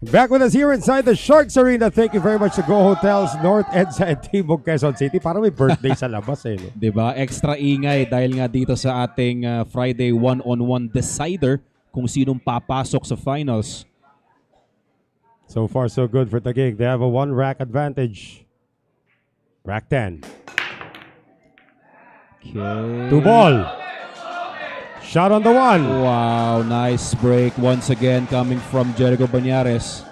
Back with us here inside the Sharks Arena. Thank you very much to Go Hotels, North EDSA and Timog, Quezon City. Parang may birthday sa labas eh. No? Diba? Extra ingay dahil nga dito sa ating Friday one-on-one decider kung sinong papasok sa finals. So far, so good for Taguig. They have a 1-rack advantage. Rack 10. Okay. 2 ball. Shot on the 1. Wow, nice break once again coming from Jericho Banyares.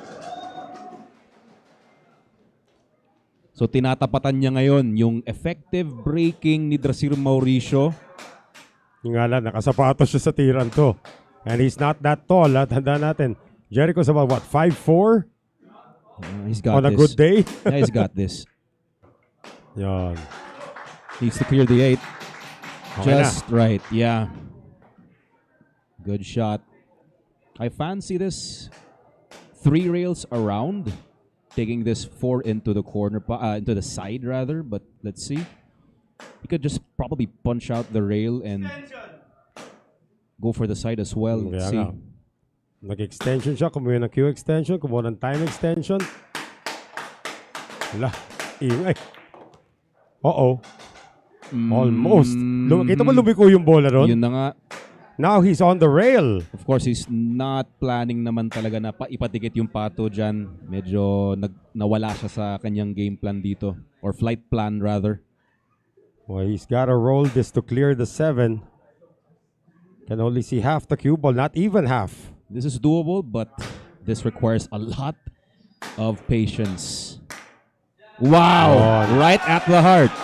So tinatapatan niya ngayon yung effective breaking ni Drasir Mauricio. Yung nga lang, nakasapatos siya sa tiran to. And he's not that tall. Tanda natin. Jericho's about what, 5'4"? He's got on this. a good day? Yeah, he's got this. Yan. Needs to clear the 8. Okay Just right, yeah. Good shot. I fancy this 3 rails around, taking this 4 into the corner, into the side rather. But let's see. He could just probably punch out the rail and go for the side as well. Let's see. Nag-extension siya, kumuha ng Q extension, kumuha ng time extension. Wala, ingay. Almost. Kita mo lumiko yung bola ron? Yun na nga. Now he's on the rail. Of course, he's not planning naman talaga na ipatikit yung pato dyan. Medyo nawala siya sa kanyang game plan dito. Or flight plan rather. Well, he's got to roll this to clear the 7. Can only see half the cue ball, not even half. This is doable, but this requires a lot of patience. Wow! Right at the heart.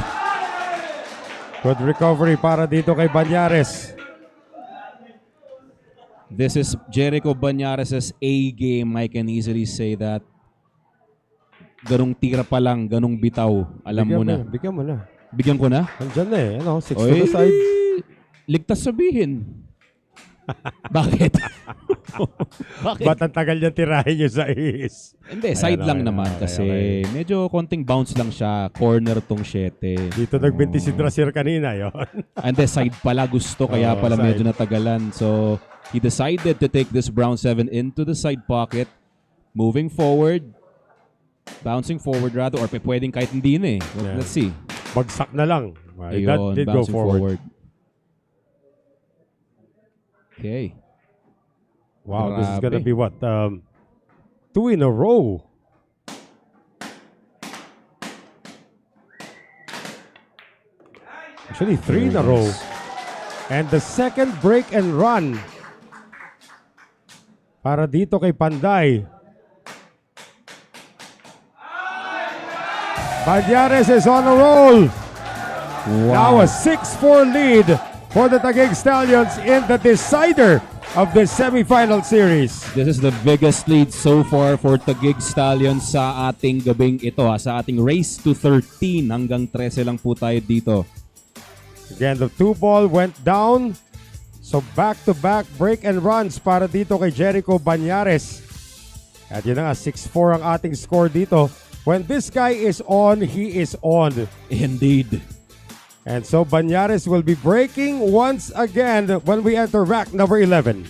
Good recovery para dito kay Banyares. This is Jericho Banyares' A game. I can easily say that. Ganong tira pa lang, ganong bitaw. Alam mo na. Bigyan mo na. Bigyan ko na? Andyan na eh. 6 to the side. Ligtas sabihin. Bakit? Bakit? Ba't ang tagal niya tirahin yung sa is? Hindi, side lang naman kasi medyo konting bounce lang siya. Corner tong 7. Dito nagbinti si Drasir kanina yon. Hindi, side pala gusto kaya pala side. medyo natagalan. So, he decided to take this brown 7 into the side pocket. Moving forward. Bouncing forward rather. Or pwedeng kahit hindi na eh. Let's see. Bagsak na lang. Ayun, That did go forward. Okay. Wow, this is Grabe. gonna be what? 2 in a row. Actually, 3 in a row. And the second break and run para dito kay Panday. Banyares is on a roll. Now a 6-4 lead for the Taguig Stallions in the decider of this semifinal series. This is the biggest lead so far for Taguig Stallions sa ating gabing ito. Sa ating race to 13 hanggang 13 lang po tayo dito. Again, the 2 ball went down. So back-to-back break and runs para dito kay Jericho Banyares. At yun na nga, 6-4 ang ating score dito. When this guy is on, he is on. Indeed. And so Banyares will be breaking once again when we enter rack number 11.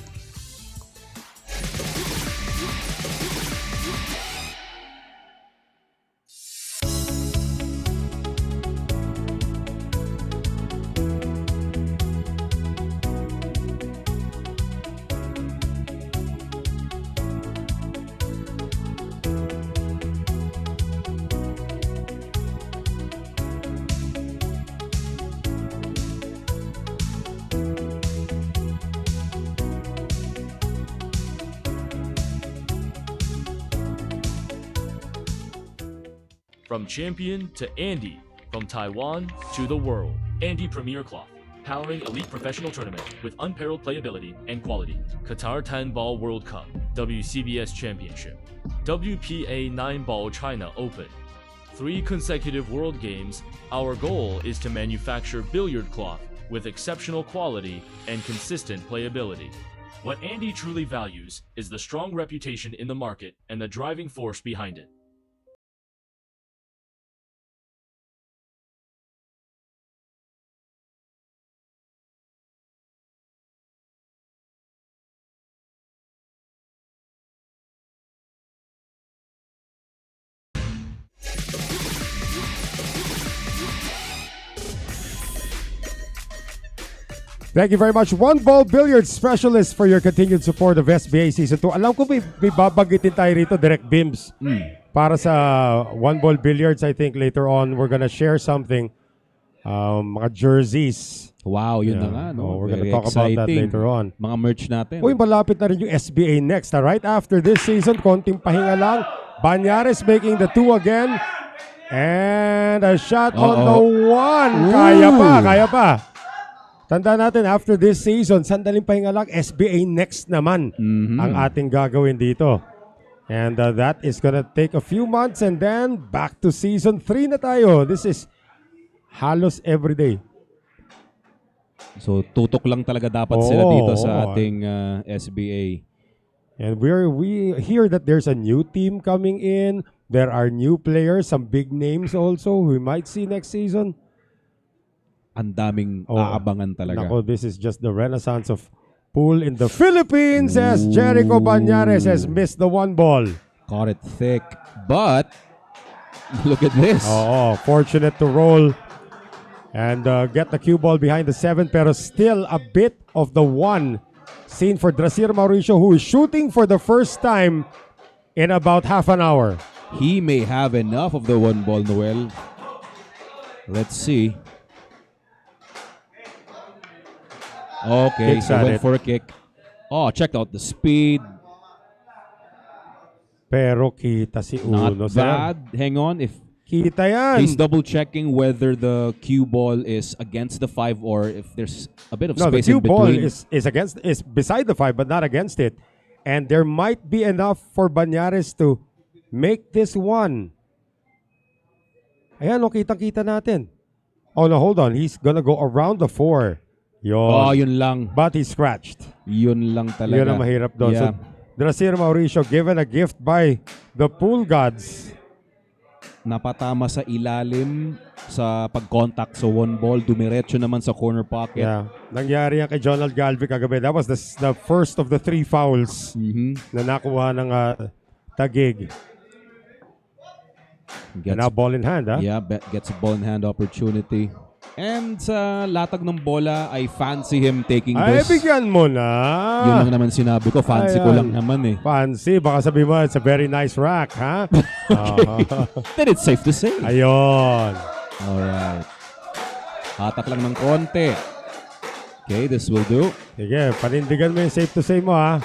From champion to Andy, from Taiwan to the world. Andy Premier Cloth, powering elite professional tournament with unparalleled playability and quality. Qatar 10 Ball World Cup, WCBS Championship, WPA 9 Ball China Open. 3 consecutive World Games, our goal is to manufacture billiard cloth with exceptional quality and consistent playability. What Andy truly values is the strong reputation in the market and the driving force behind it. Thank you very much. One Ball Billiards Specialist for your continued support of SBA Season 2. Alam ko may babanggitin tayo rito, Direct Bims. Para sa One Ball Billiards, I think later on we're gonna share something. Mga jerseys. Wow, yun na nga. No? We're gonna Very talk about that exciting. later on. Mga merch natin. Uy, malapit na rin yung SBA next. Right after this season, konting pahinga lang. Banyares making the 2 again. And a shot on the 1. Kaya pa. Tanda natin, after this season, sandaling pahinga lang, SBA next naman ang ating gagawin dito. And that is gonna take a few months and then back to season 3 na tayo. This is halos everyday. So, tutok lang talaga dapat sila dito sa ating SBA. And we hear that there's a new team coming in. There are new players, some big names also we might see next season. Ang daming aabangan talaga. Nako, this is just the renaissance of pool in the Philippines as Jericho Banyares has missed the 1 ball. Caught it thick. But, look at this. Fortunate to roll and get the cue ball behind the 7, pero still a bit of the 1 seen for Drasir Mauricio, who is shooting for the first time in about half an hour. He may have enough of the 1 ball, Noel. Let's see. Okay, so went for a kick. Oh, check out the speed. Pero kita si Not Uno. bad. Hang on. If Kita yan. he's double checking whether the cue ball is against the 5 or if there's a bit of No, the space cue in ball between. is beside the 5 but not against it. And there might be enough for Banyares to make this 1. Ayan, kitang-kita natin. Oh no, hold on. He's gonna go around the 4. Yun lang. But he scratched. Yun lang talaga. Yun ang mahirap doon. Yeah. So, Drasir Mauricio given a gift by the pool gods. Napatama sa ilalim sa pag-contact sa 1 ball. Dumiretso naman sa corner pocket. Yeah. Nangyari yan kay Jonald Galvin kagabi. That was the first of the 3 fouls na nakuha ng Taguig. And now ball in hand, Yeah, gets a ball in hand opportunity. And sa latag ng bola, I fancy him taking this. Bigyan mo na. Yun lang naman sinabi ko. Fancy ko lang naman eh. Fancy. Baka sabi mo, it's a very nice rack, ha? Then it's safe to say. Ayun. Alright. Hatak lang ng konti. Okay, this will do. Sige, panindigan mo yung safe to say mo, ha?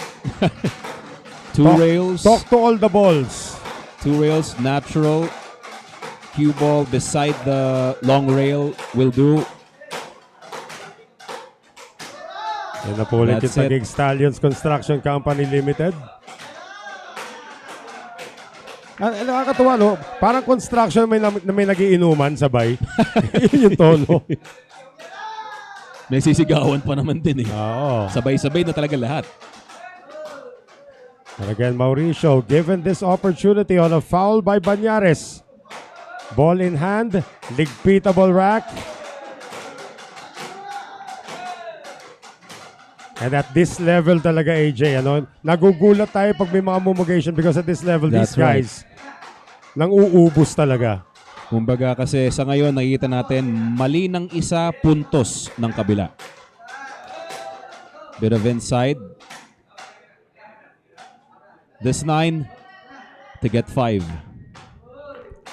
2 rails. Talk to all the balls. 2 rails, natural. Cue ball beside the long rail will do. Yan na po ulit yung That's it. Taguig Stallions Construction Company Limited. Nakakatuwa, no? Parang construction may nagiinuman sabay. Yun yung tono. May sisigawan pa naman din eh. Oo. Sabay-sabay na talaga lahat. And again, Mauricio given this opportunity on a foul by Banyares. Ball in hand, ligpitable rack. And at this level talaga, AJ, nagugulat tayo pag may mga mumugation because at this level, That's these guys, nang uubos talaga. Kumbaga kasi sa ngayon, nakikita natin, mali ng isa, puntos ng kabila. Bit of inside. This 9 to get 5.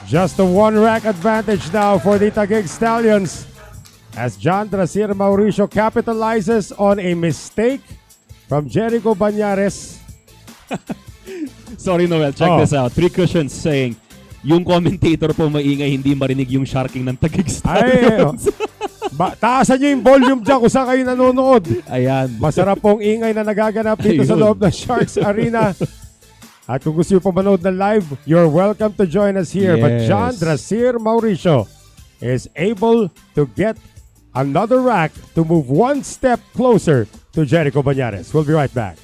Just a 1 rack advantage now for the Taguig Stallions as John Drasir Mauricio capitalizes on a mistake from Jericho Banyares. Sorry Noel, check this out. 3 cushions saying, yung commentator po maingay, hindi marinig yung sharking ng Taguig Stallions. Taasan nyo yung volume dyan kung saan kayo nanonood. Ayan. Masarap pong ingay na nagaganap dito sa loob ng Sharks Arena. At kung gusto nyo pa manood na live, you're welcome to join us here. Yes. But John Drasir Mauricio is able to get another rack to move 1 step closer to Jericho Banyares. We'll be right back.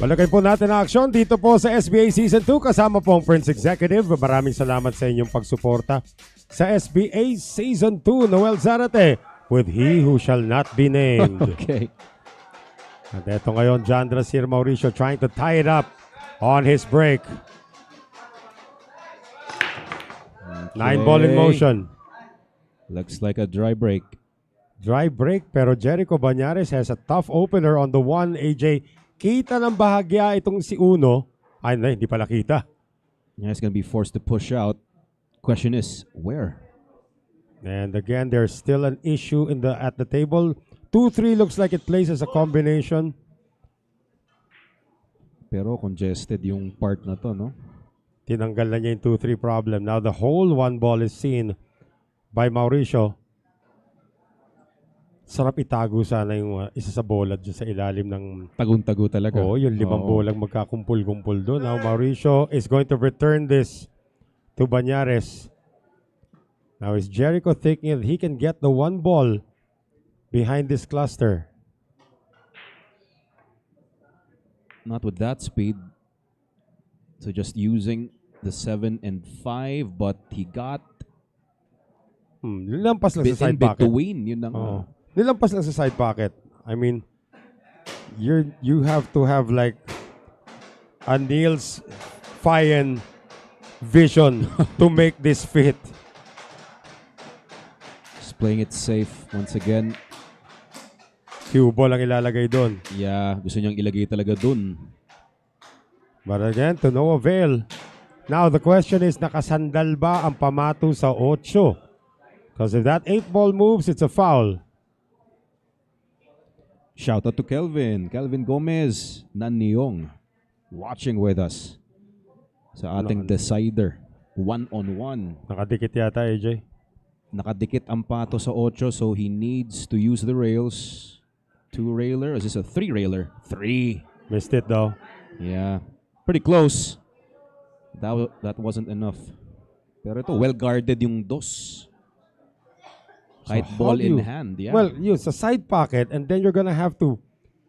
Balikan po natin ang aksyon dito po sa SBA Season 2 kasama po ang Prince Executive. Maraming salamat sa inyong pagsuporta sa SBA Season 2. Noel Zarate with He Who Shall Not Be Named. Okay. At eto ngayon, Jandra Sir Mauricio trying to tie it up on his break. 9-ball in motion. Looks like a dry break. Dry break pero Jericho Banyares has a tough opener on the 1, AJ. Kita ng bahagya itong si Uno. Ay, hindi pala kita. Yeah, he's gonna be forced to push out. Question is, where? And again, there's still an issue at the table. 2-3 looks like it plays as a combination. Pero congested yung part na to, no? Tinanggal na niya yung 2-3 problem. Now the whole 1 ball is seen by Mauricio. Sarap itago sana yung isa sa bola dyan sa ilalim ng... Tagun-tago talaga. Oo, yung 5 bolang magkakumpul-kumpul doon. Now Mauricio is going to return this to Banyares. Now is Jericho thinking that he can get the 1 ball behind this cluster? Not with that speed. So just using the 7 and 5, but he got Nilampas lang bit sa in side pocket. between. Yun ang, Nilampas lang sa side pocket. I mean, you have to have like a Niels Fayen vision to make this fit. Just playing it safe once again. Cue ball ang ilalagay doon. Yeah, gusto niyang ilagay talaga dun. But again, to no avail. Now, the question is, nakasandal ba ang pamato sa 8? Because if that 8 ball moves, it's a foul. Shout out to Kelvin. Kelvin Gomez, Nanyong, watching with us sa ating decider. 1-on-1. Nakadikit yata, AJ. Nakadikit ang pato sa 8, so he needs to use the rails. 2-railer. Is this a 3-railer? 3. Missed it though. Yeah. Pretty close. That wasn't enough. Pero ito, well-guarded yung 2. Kahit So ball how do in you- hand. Yeah. Well, use a side pocket and then you're gonna have to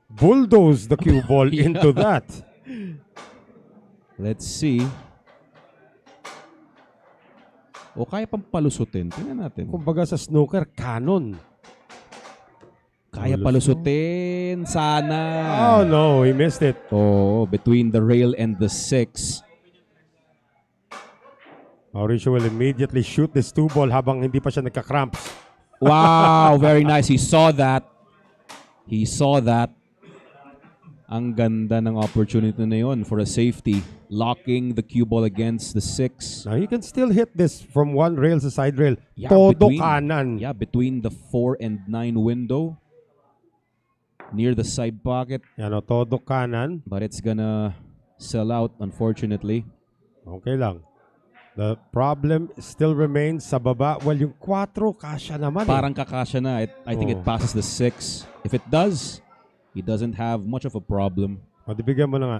bulldoze the cue ball into that. Let's see. O kaya pang palusutin. Tingnan natin. Kumbaga sa snooker, cannon. Kaya palusutin. Sana. Oh no, he missed it. Oh, between the rail and the 6. Mauricio will immediately shoot this 2 ball habang hindi pa siya nagka-cramps. Wow, very nice. He saw that. He saw that. Ang ganda ng opportunity na yun for a safety. Locking the cue ball against the 6. Now he can still hit this from 1 rail sa side rail. Yeah, Todo kanan. Yeah, between the 4 and 9 window. Near the side pocket. Yan o, todo kanan. But it's gonna sell out, unfortunately. Okay lang. The problem still remains sa baba. Well, yung 4, kasya naman Parang kakasya na. I think it passes the 6. If it does, he doesn't have much of a problem. O, di bigyan mo na nga.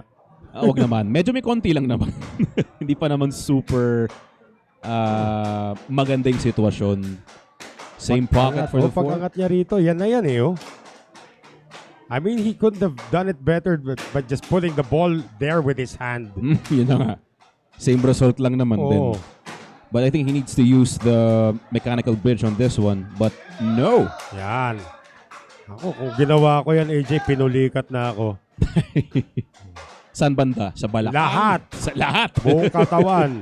Wag naman. Medyo may konti lang naman. Hindi pa naman super maganda yung sitwasyon. Same pocket for the 4. Pag-angat niya rito, yan na yan eh. Oh. I mean, he couldn't have done it better by just putting the ball there with his hand. Yun na nga. Same result lang naman din. But I think he needs to use the mechanical bridge on this one. But no. Yan. Ako, kung ginawa ko yan, AJ, pinulikat na ako. Saan banda? Sa balakang? Lahat. Sa lahat. Buong katawan.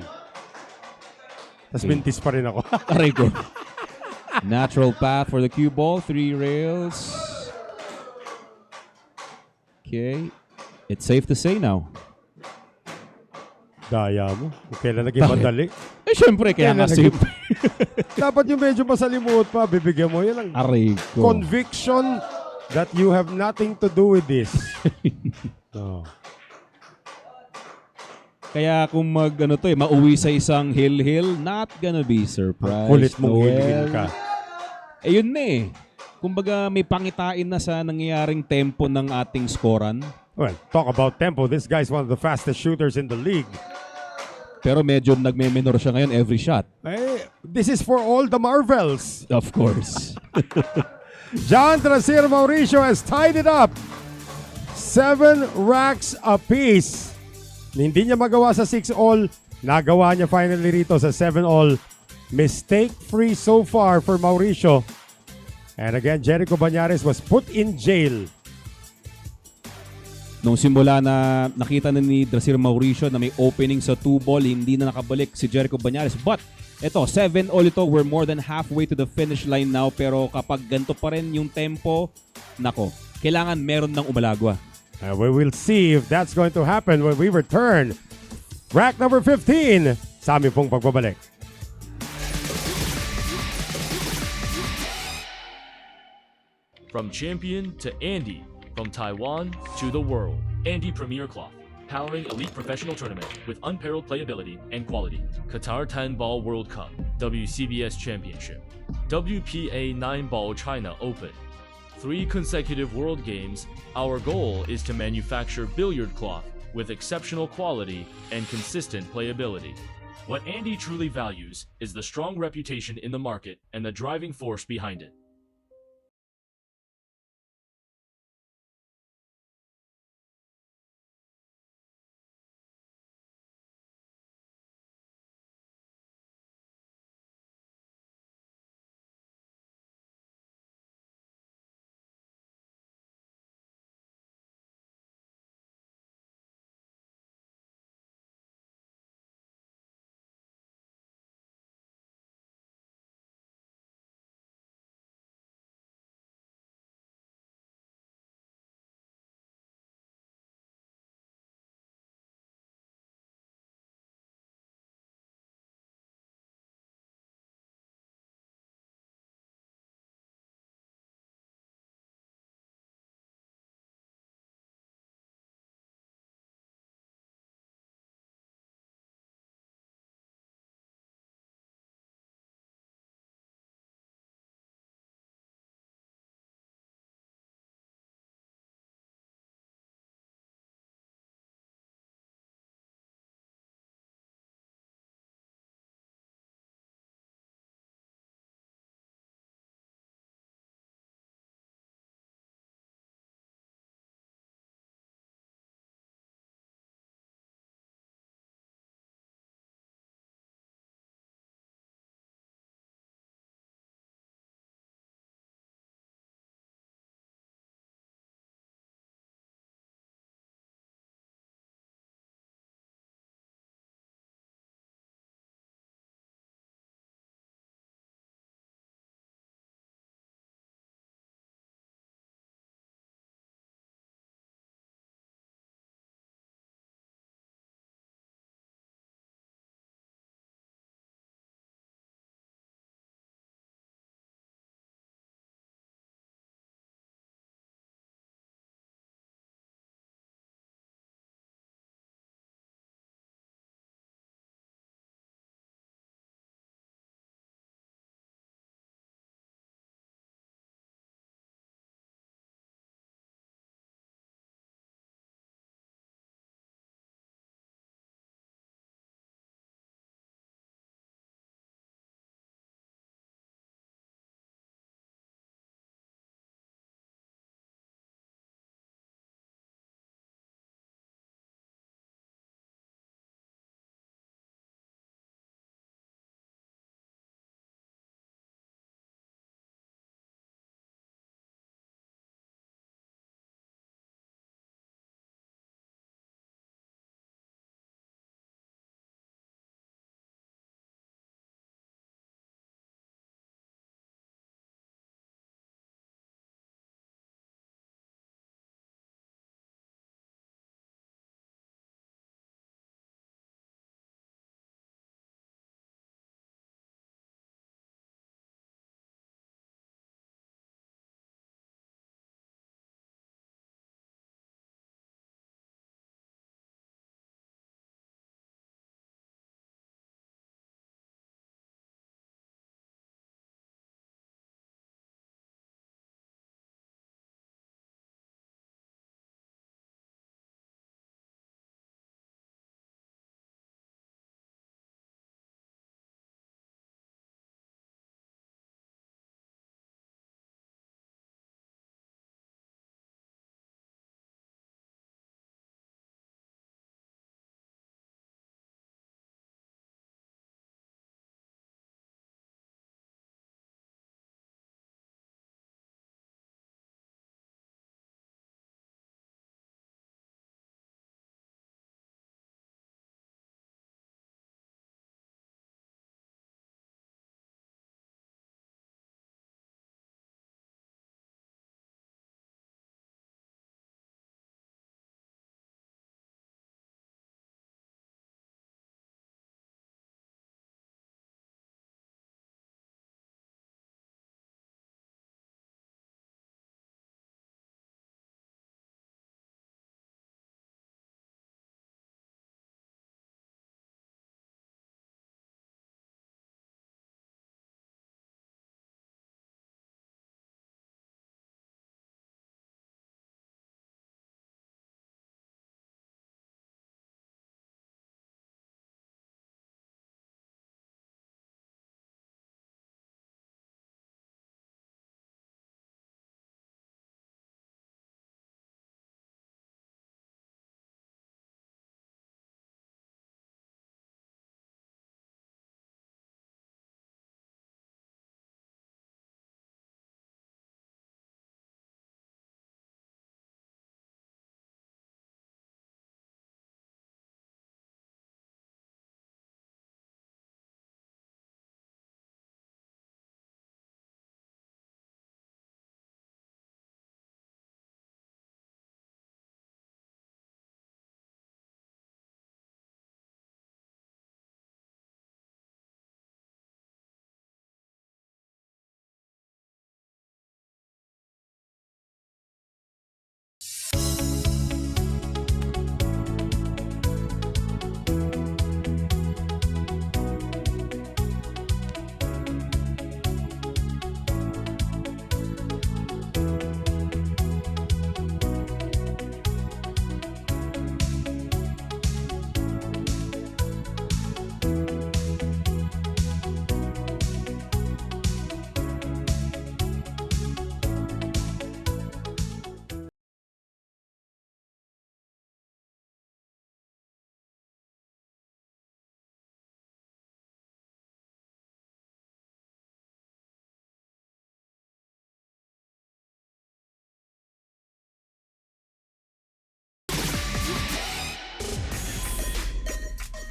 Tapos Okay. mintis pa rin ako. Aray ko. Natural path for the cue ball. 3 rails. Okay. It's safe to say now. Daya mo. Kung kailan naging madali. Eh, syempre, kaya nga safe. Dapat yung medyo masalimuot pa, bibigyan mo. Yan ang Aray ko. conviction that you have nothing to do with this. Oh. Kaya kung mauwi sa isang hill-hill, not gonna be surprised. Kulit mong Noel. hilingin ka. Eh, yun na eh. Kumbaga, may pangitain na sa nangyayaring tempo ng ating skoran. Well, talk about tempo. This guy's one of the fastest shooters in the league. Pero medyo nagme-menor siya ngayon every shot. Eh, this is for all the marvels. Of course. John Trasir Mauricio has tied it up. 7 racks apiece. Hindi niya magawa sa 6-all. Nagawa niya finally rito sa 7-all. Mistake-free so far for Mauricio. And again, Jericho Banyares was put in jail. Nung simula na nakita na ni Drasir Mauricio na may opening sa 2-ball, hindi na nakabalik si Jericho Banyares. But ito, 7-all ito. We're more than halfway to the finish line now. Pero kapag ganito pa rin yung tempo, nako, kailangan meron ng umalagwa. We will see if that's going to happen when we return. Rack number 15 sa aming pong pagbabalik. From champion to Andy, from Taiwan to the world. Andy Premier Cloth, powering elite professional tournament with unparalleled playability and quality. Qatar 10-Ball World Cup, WCBS Championship, WPA 9-Ball China Open. 3 consecutive World Games, our goal is to manufacture billiard cloth with exceptional quality and consistent playability. What Andy truly values is the strong reputation in the market and the driving force behind it.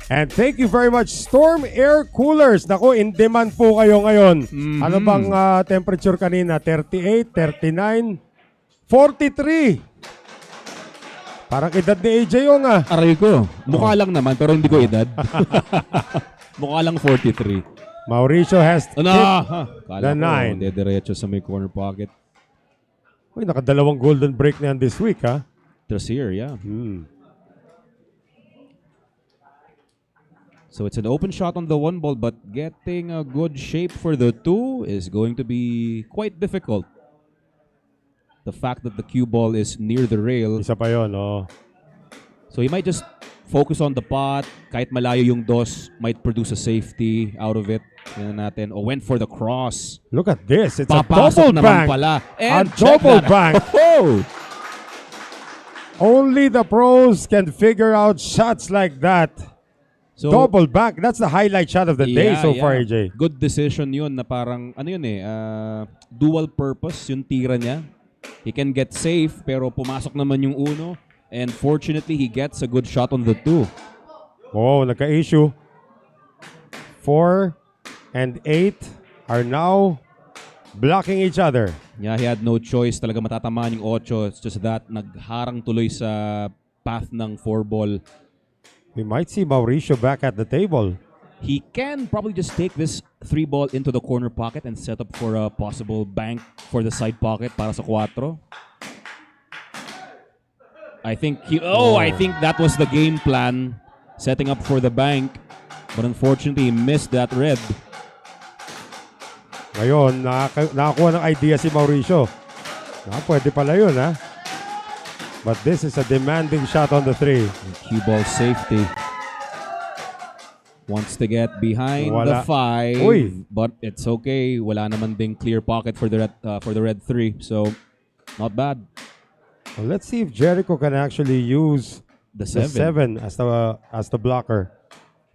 And thank you very much, Storm Air Coolers. Naku, in demand po kayo ngayon. Ano bang temperature kanina? 38, 39, 43. Parang edad ni AJ yung Aray ko. Mukha lang naman, pero hindi ko edad. Mukha lang 43. Mauricio has Ano? the 9. Dediretso sa may corner pocket. Uy, nakadalawang golden break na yan this week, ha? Trasier, yeah. So it's an open shot on the 1 ball, but getting a good shape for the 2 is going to be quite difficult. The fact that the cue ball is near the rail. Isa pa yun, So he might just focus on the pot. Kahit malayo yung DOS, might produce a safety out of it. Tingnan natin. Went for the cross. Look at this. It's Papasok a double naman bank. pala. A And check double that. bank. Oh! Only the pros can figure out shots like that. So, Double bank. That's the highlight shot of the day so far, AJ. Good decision yun na parang, dual purpose yung tira niya. He can get safe, pero pumasok naman yung uno. And fortunately, he gets a good shot on the 2. Oh, nagka-issue. 4 and 8 are now blocking each other. Yeah, he had no choice. Talaga matatamaan yung 8. It's just that nagharang tuloy sa path ng 4 ball. We might see Mauricio back at the table. He can probably just take this 3 ball into the corner pocket and set up for a possible bank for the side pocket para sa 4. I think I think that was the game plan, setting up for the bank. But unfortunately, he missed that red. Ngayon, nakakuha ng idea si Mauricio. Pwede pala yun, ha? But this is a demanding shot on the 3. Cue ball safety. Wants to get behind the 5. Uy. But it's okay. Wala naman ding clear pocket for the red 3. So, not bad. Well, let's see if Jericho can actually use The the 7 as the blocker.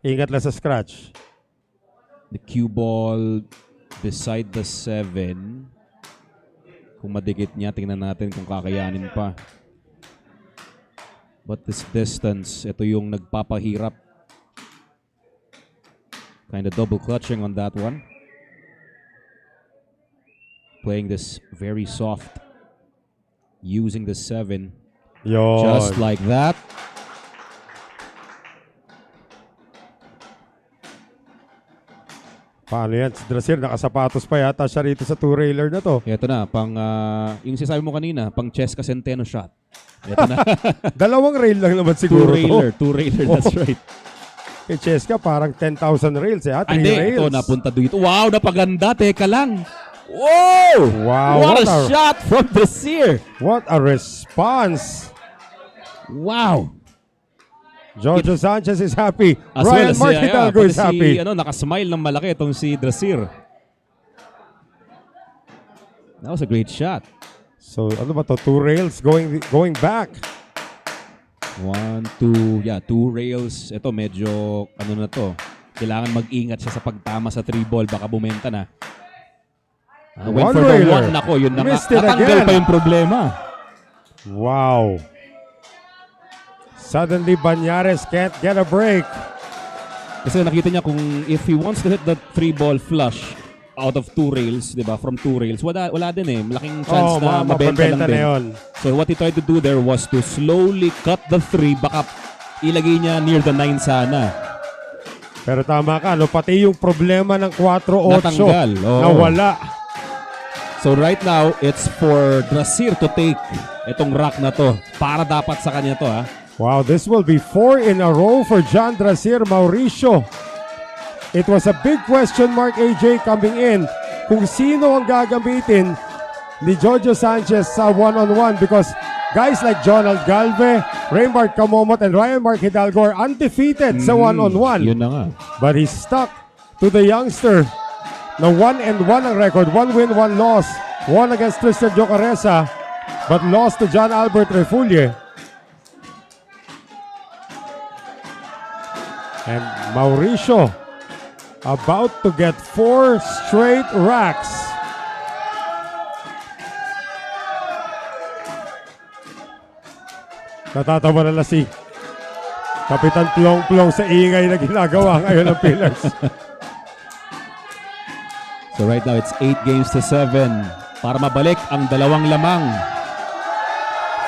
Ingat lang sa scratch. The cue ball beside the 7. Kung madikit niya, tingnan natin kung kakayanin pa. But this distance, ito yung nagpapahirap. Kind of double clutching on that one. Playing this very soft. Using the 7. Yon. Just like that. Paano yan? Si Drasier, nakasapatos pa yata siya rito sa 2-railer na to. Ito na, yung sinasabi mo kanina, pang Cheska Centeno shot. Ito na. Dalawang rail lang naman siguro Two railer, that's right. Kay Cheska, parang 10,000 rails eh. 3 Hindi, rails. ito, napunta dito. Wow, napaganda. Teka lang. Whoa! Wow, What a shot from the sear. What a response. Wow. Jojo Sanchez is happy. As Ryan well as Mark Hidalgo is happy. Nakasmile ng malaki itong si Drasier. That was a great shot. So, ano ba to? 2 rails going back. 1, 2, 2 rails. Ito medyo, na to. Kailangan mag-ingat siya sa pagtama sa 3 ball. Baka bumenta na. Went for the 1. Nako, yun na nga. Missed it Natanggal again. pa yung problema. Wow. Suddenly, Banyares can't get a break. Kasi nakita niya kung if he wants to hit that 3 ball flush out of 2 rails, di ba? From 2 rails, wala din eh. Malaking chance na mabenta lang din. Yun. So what he tried to do there was to slowly cut the 3, baka ilagay niya near the 9 sana. Pero tama ka, no? Pati yung problema ng 4-8 Natanggal. nawala. So right now, it's for Drasier to take itong rack na to. Para dapat sa kanya to, ha? Wow, this will be 4 in a row for John Drasier Mauricio. It was a big question mark, AJ, coming in kung sino ang gagamitin ni Jojo Sanchez sa one-on-one because guys like Jonald Galve, Raymart Camomot, and Ryan Mark Hidalgo are undefeated sa one-on-one. Yun na nga. But he's stuck to the youngster na 1-1 ang record. 1 win, 1 loss. Won against Tristan Jocaresa but lost to John Albert Refulle. And Mauricio about to get 4 straight racks. Natatawa na si Kapitan Plong-Plong sa ingay na ginagawa ngayon ng Pillars. So right now, it's 8-7 para mabalik ang dalawang lamang.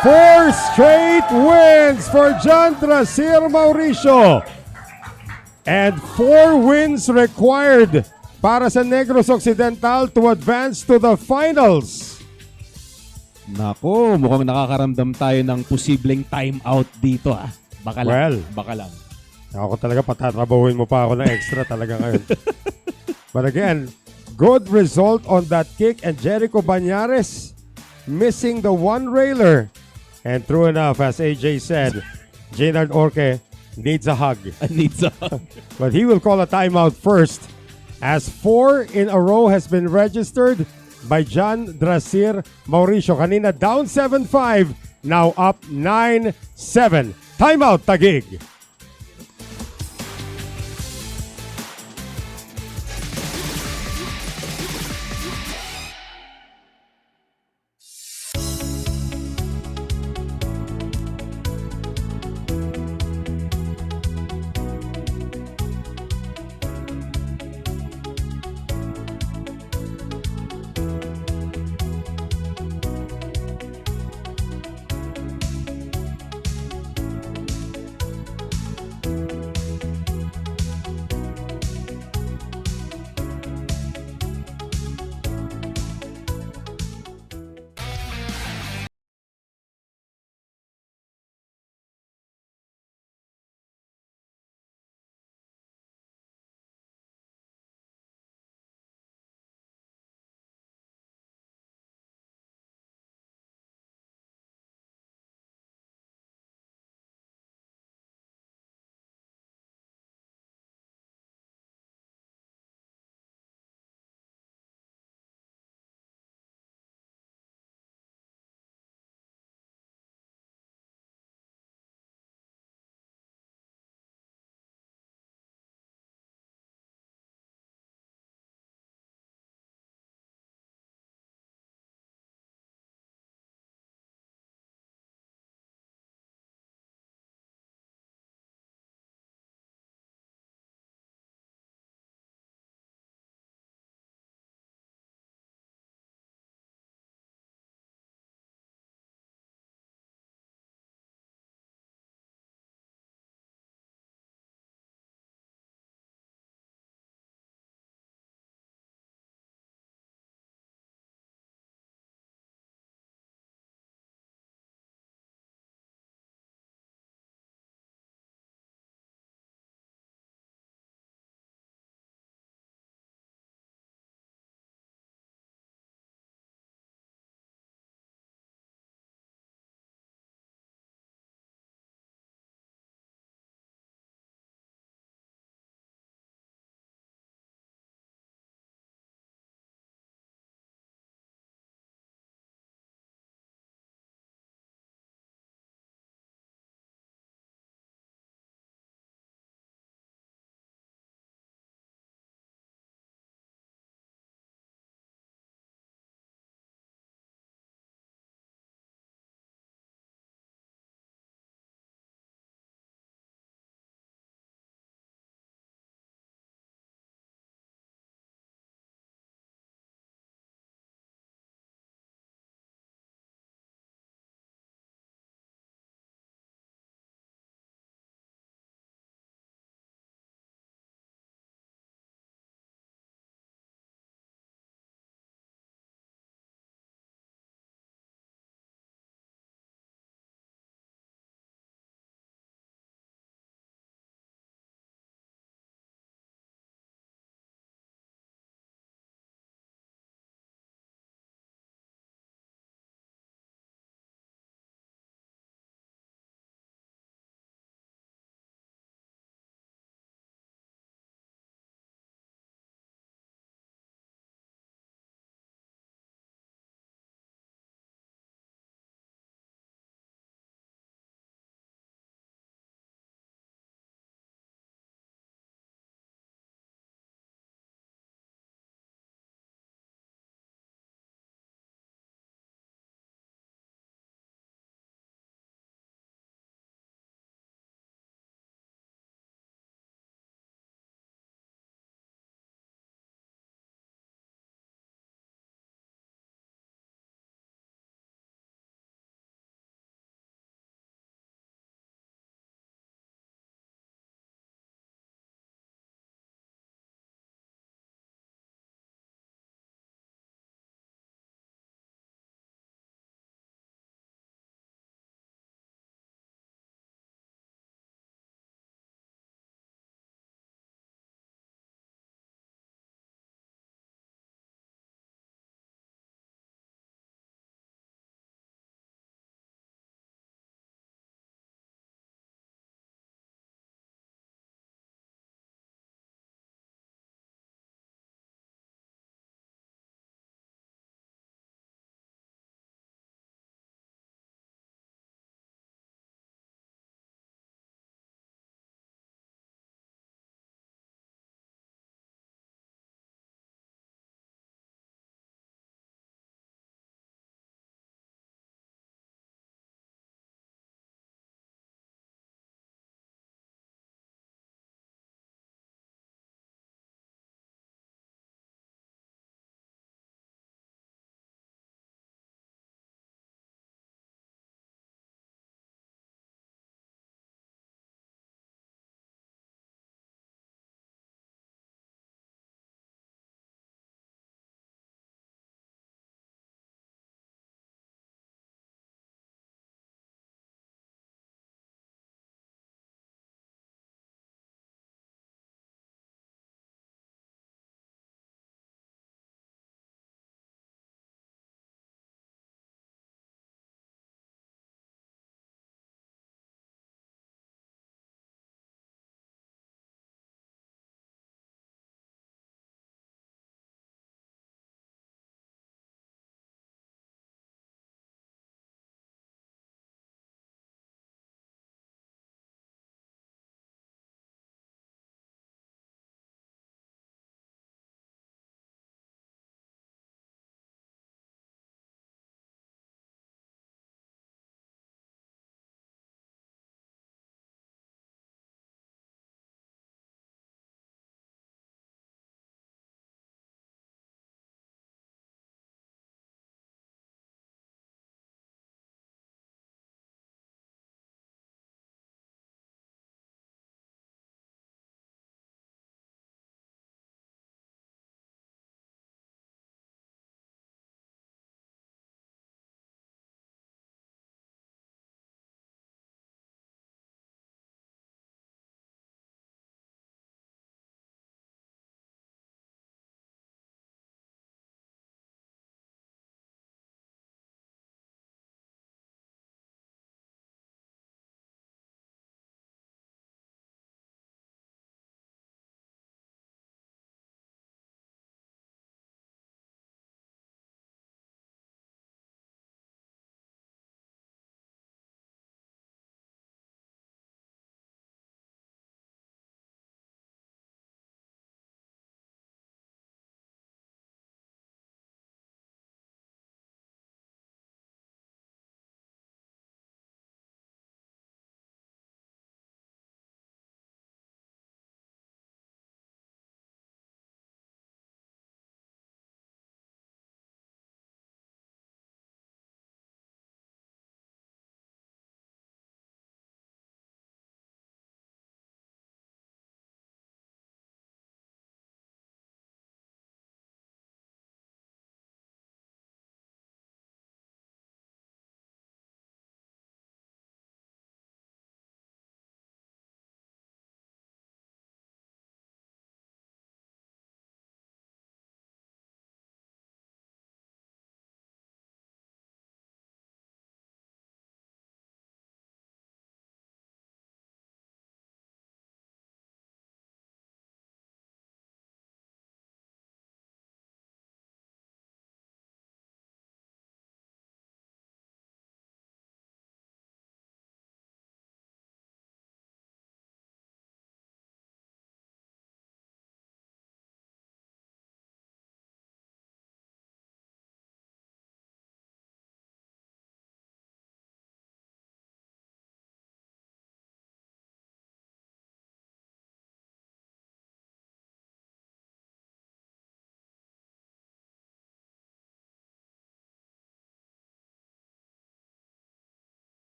4 straight wins for John Drasir Mauricio. And 4 wins required para sa Negros Occidental to advance to the finals. Nako, mukhang nakakaramdam tayo ng posibleng timeout dito ah. Baka lang. Well, baka lang. ako talaga patatrabahuin mo pa ako ng extra talaga ngayon. But again, good result on that kick, and Jericho Banyares missing the one railer. And true enough, as AJ said, Jaynard Orque needs a hug. Needs a hug. But he will call a timeout first, as 4 in a row has been registered by John Drasir Mauricio. Kanina down 7-5, now up 9-7. Timeout, Taguig.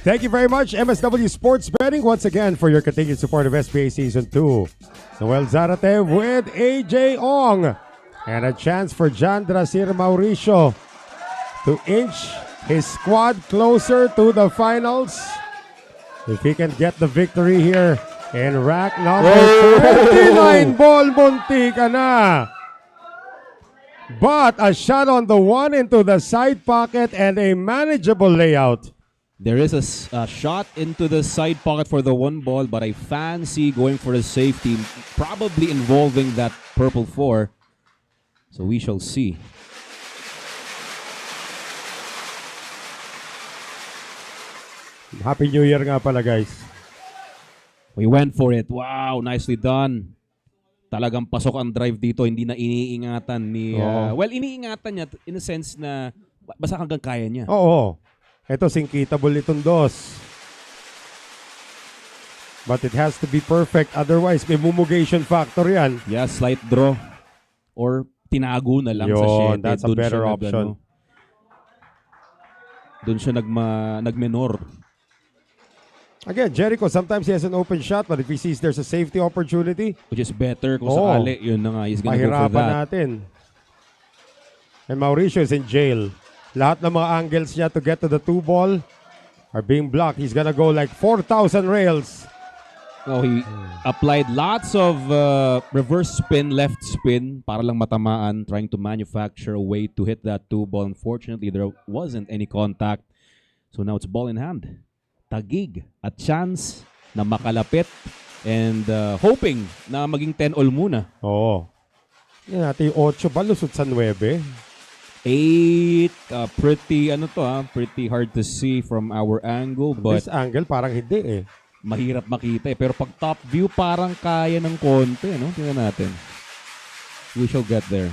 Thank you very much, MSW Sports Betting, once again for your continued support of SBA Season 2. Noel Zarate with AJ Ong. And a chance for Jan Drasir Mauricio to inch his squad closer to the finals. If he can get the victory here in rack number 29, ball muntika na. But a shot on the one into the side pocket and a manageable layout. There is a shot into the side pocket for the one ball, but I fancy going for the safety, probably involving that purple 4. So we shall see. Happy New Year nga pala, guys. We went for it. Wow, nicely done. Talagang pasok ang drive dito, hindi na iniingatan ni... well, iniingatan niya in a sense na basta hanggang kaya niya. Oo. Ito, singkitable itong dos. But it has to be perfect. Otherwise, may mumugation factor yan. Yeah, slight draw. Or tinago na lang sa Yun, 7. that's a better option. Doon siya nagmenor. Again, Jericho, sometimes he has an open shot, but if he sees there's a safety opportunity, Which is better kung sakali. Yun na nga, he's gonna go for mahirapan that. natin. And Mauricio is in jail. Lahat ng mga angles niya to get to the 2 ball are being blocked. He's gonna go like 4,000 rails. Oh, he applied lots of reverse spin, left spin para lang matamaan, trying to manufacture a way to hit that 2 ball. Unfortunately, there wasn't any contact. So now it's ball in hand. Taguig, a chance na makalapit and hoping na maging 10 all muna. Oo. Yan natin yung 8 ba? Lusot sa 9. 8, pretty hard to see from our angle, but This angle parang hindi eh. mahirap makita eh. Pero pag top view, parang kaya ng konti, no? Tingnan natin. We shall get there.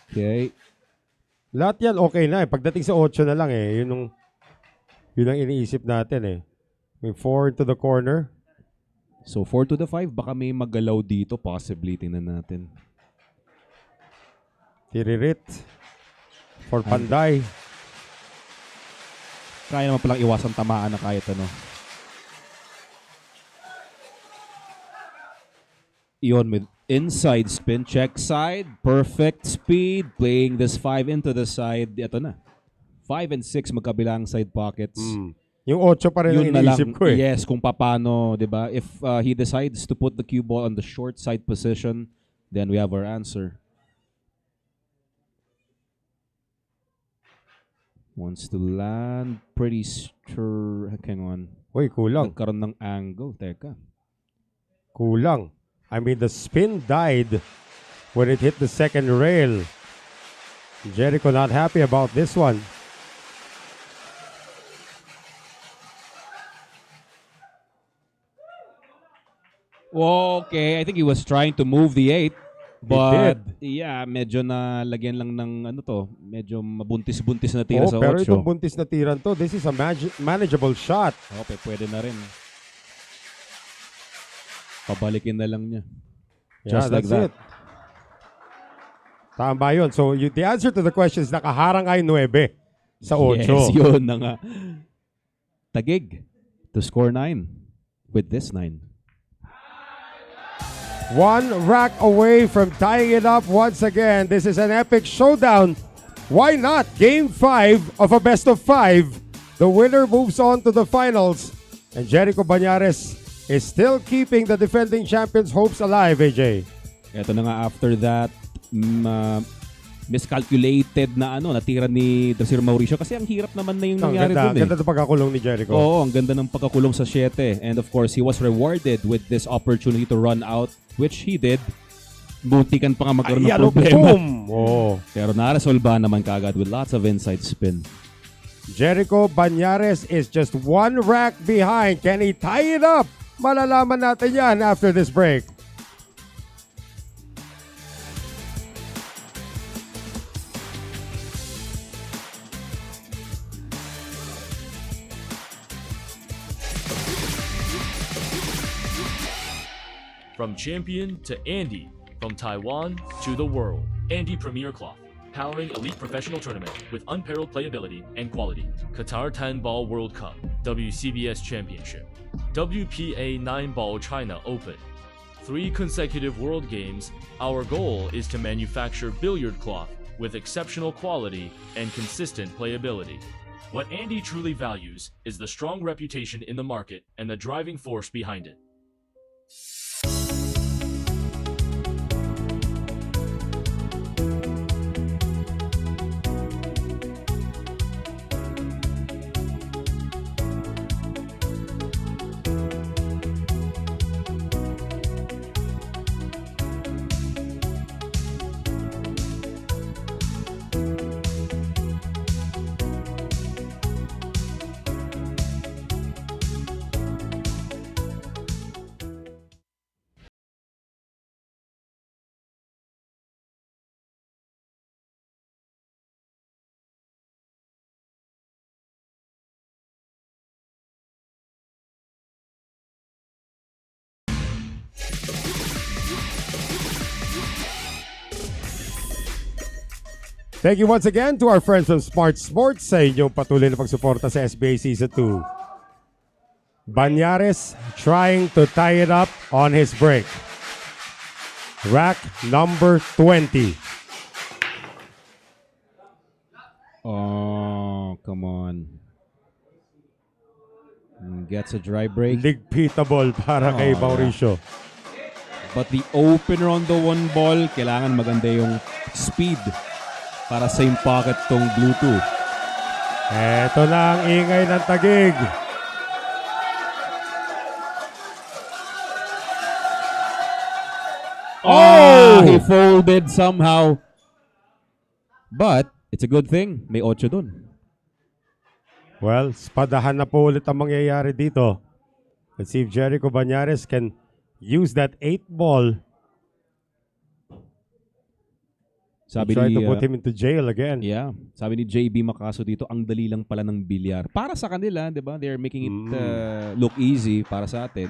Okay. Lahat yan okay na eh. Pagdating sa 8 na lang eh. Yun ang iniisip natin eh. May 4 into the corner. So 4 to the 5, baka may magalaw dito. Possibly, tingnan natin. Tiririt. For Panday. Kaya naman palang iwasan tamaan na kahit ano. Iyon with inside spin, check side, perfect speed, playing this 5 into the side. Ito na. 5 and 6 magkabilang side pockets. Yung 8 pa rin ang Yun na lang, iniisip ko eh. yes, kung paano, di ba? If he decides to put the cue ball on the short side position, then we have our answer. Wants to land pretty sure. Hang on. Uy, kulang. Nagkaroon ng angle. Teka. Kulang. I mean, the spin died when it hit the second rail. Jericho not happy about this one. Okay, I think he was trying to move the 8. But, did. yeah, medyo na lagyan lang ng ano to. Medyo mabuntis-buntis na tira sa 8. Pero itong buntis na tiran to, this is a manageable shot. Okay, pwede na rin. Pabalikin na lang niya. Yeah, Just like that's that. it. Tama yun. So, the answer to the question is nakaharang ay 9 sa 8. Yes, yun na nga. Taguig to score 9 with this 9. One rack away from tying it up once again. This is an epic showdown. Why not? Game 5 of a best of 5. The winner moves on to the finals. And Jericho Banyares is still keeping the defending champions' hopes alive, AJ. Ito na nga after that, miscalculated na natira ni Drasir Mauricio kasi ang hirap naman na yung nangyari dun eh. Ganda ng pagkakulong ni Jericho. Oo, ang ganda ng pagkakulong sa 7. And of course, he was rewarded with this opportunity to run out, which he did. Buntikan pa nga magkaroon ng problema. Oh. Pero naresolba naman kagad with lots of inside spin. Jericho Banyares is just 1 rack behind. Can he tie it up? Malalaman natin yan after this break. From champion to Andy, from Taiwan to the world, Andy Premier Cloth, powering elite professional tournament with unparalleled playability and quality. Qatar 10 Ball World Cup, WCBS Championship, WPA 9 Ball China Open. 3 consecutive World Games, our goal is to manufacture billiard cloth with exceptional quality and consistent playability. What Andy truly values is the strong reputation in the market and the driving force behind it. Thank you once again to our friends from Smart Sports sa inyong patuloy na pagsuporta sa SBA Season 2. Banyares trying to tie it up on his break. Rack number 20. Oh, come on. Gets a dry break. Ligpitable para kay Mauricio. But the opener on the one ball, kailangan maganda yung speed para sa yung pocket tong Bluetooth. Eto na ang ingay ng Taguig. Oh! He folded somehow. But, it's a good thing. May 8 dun. Well, spadahan na po ulit ang mangyayari dito. Let's see if Jericho Banyares can use that 8 ball. Sabi Try ni, to put him into jail again. Yeah. Sabi ni JB Makaso dito, ang dali lang pala ng bilyar. Para sa kanila, di ba? They're making it look easy para sa atin.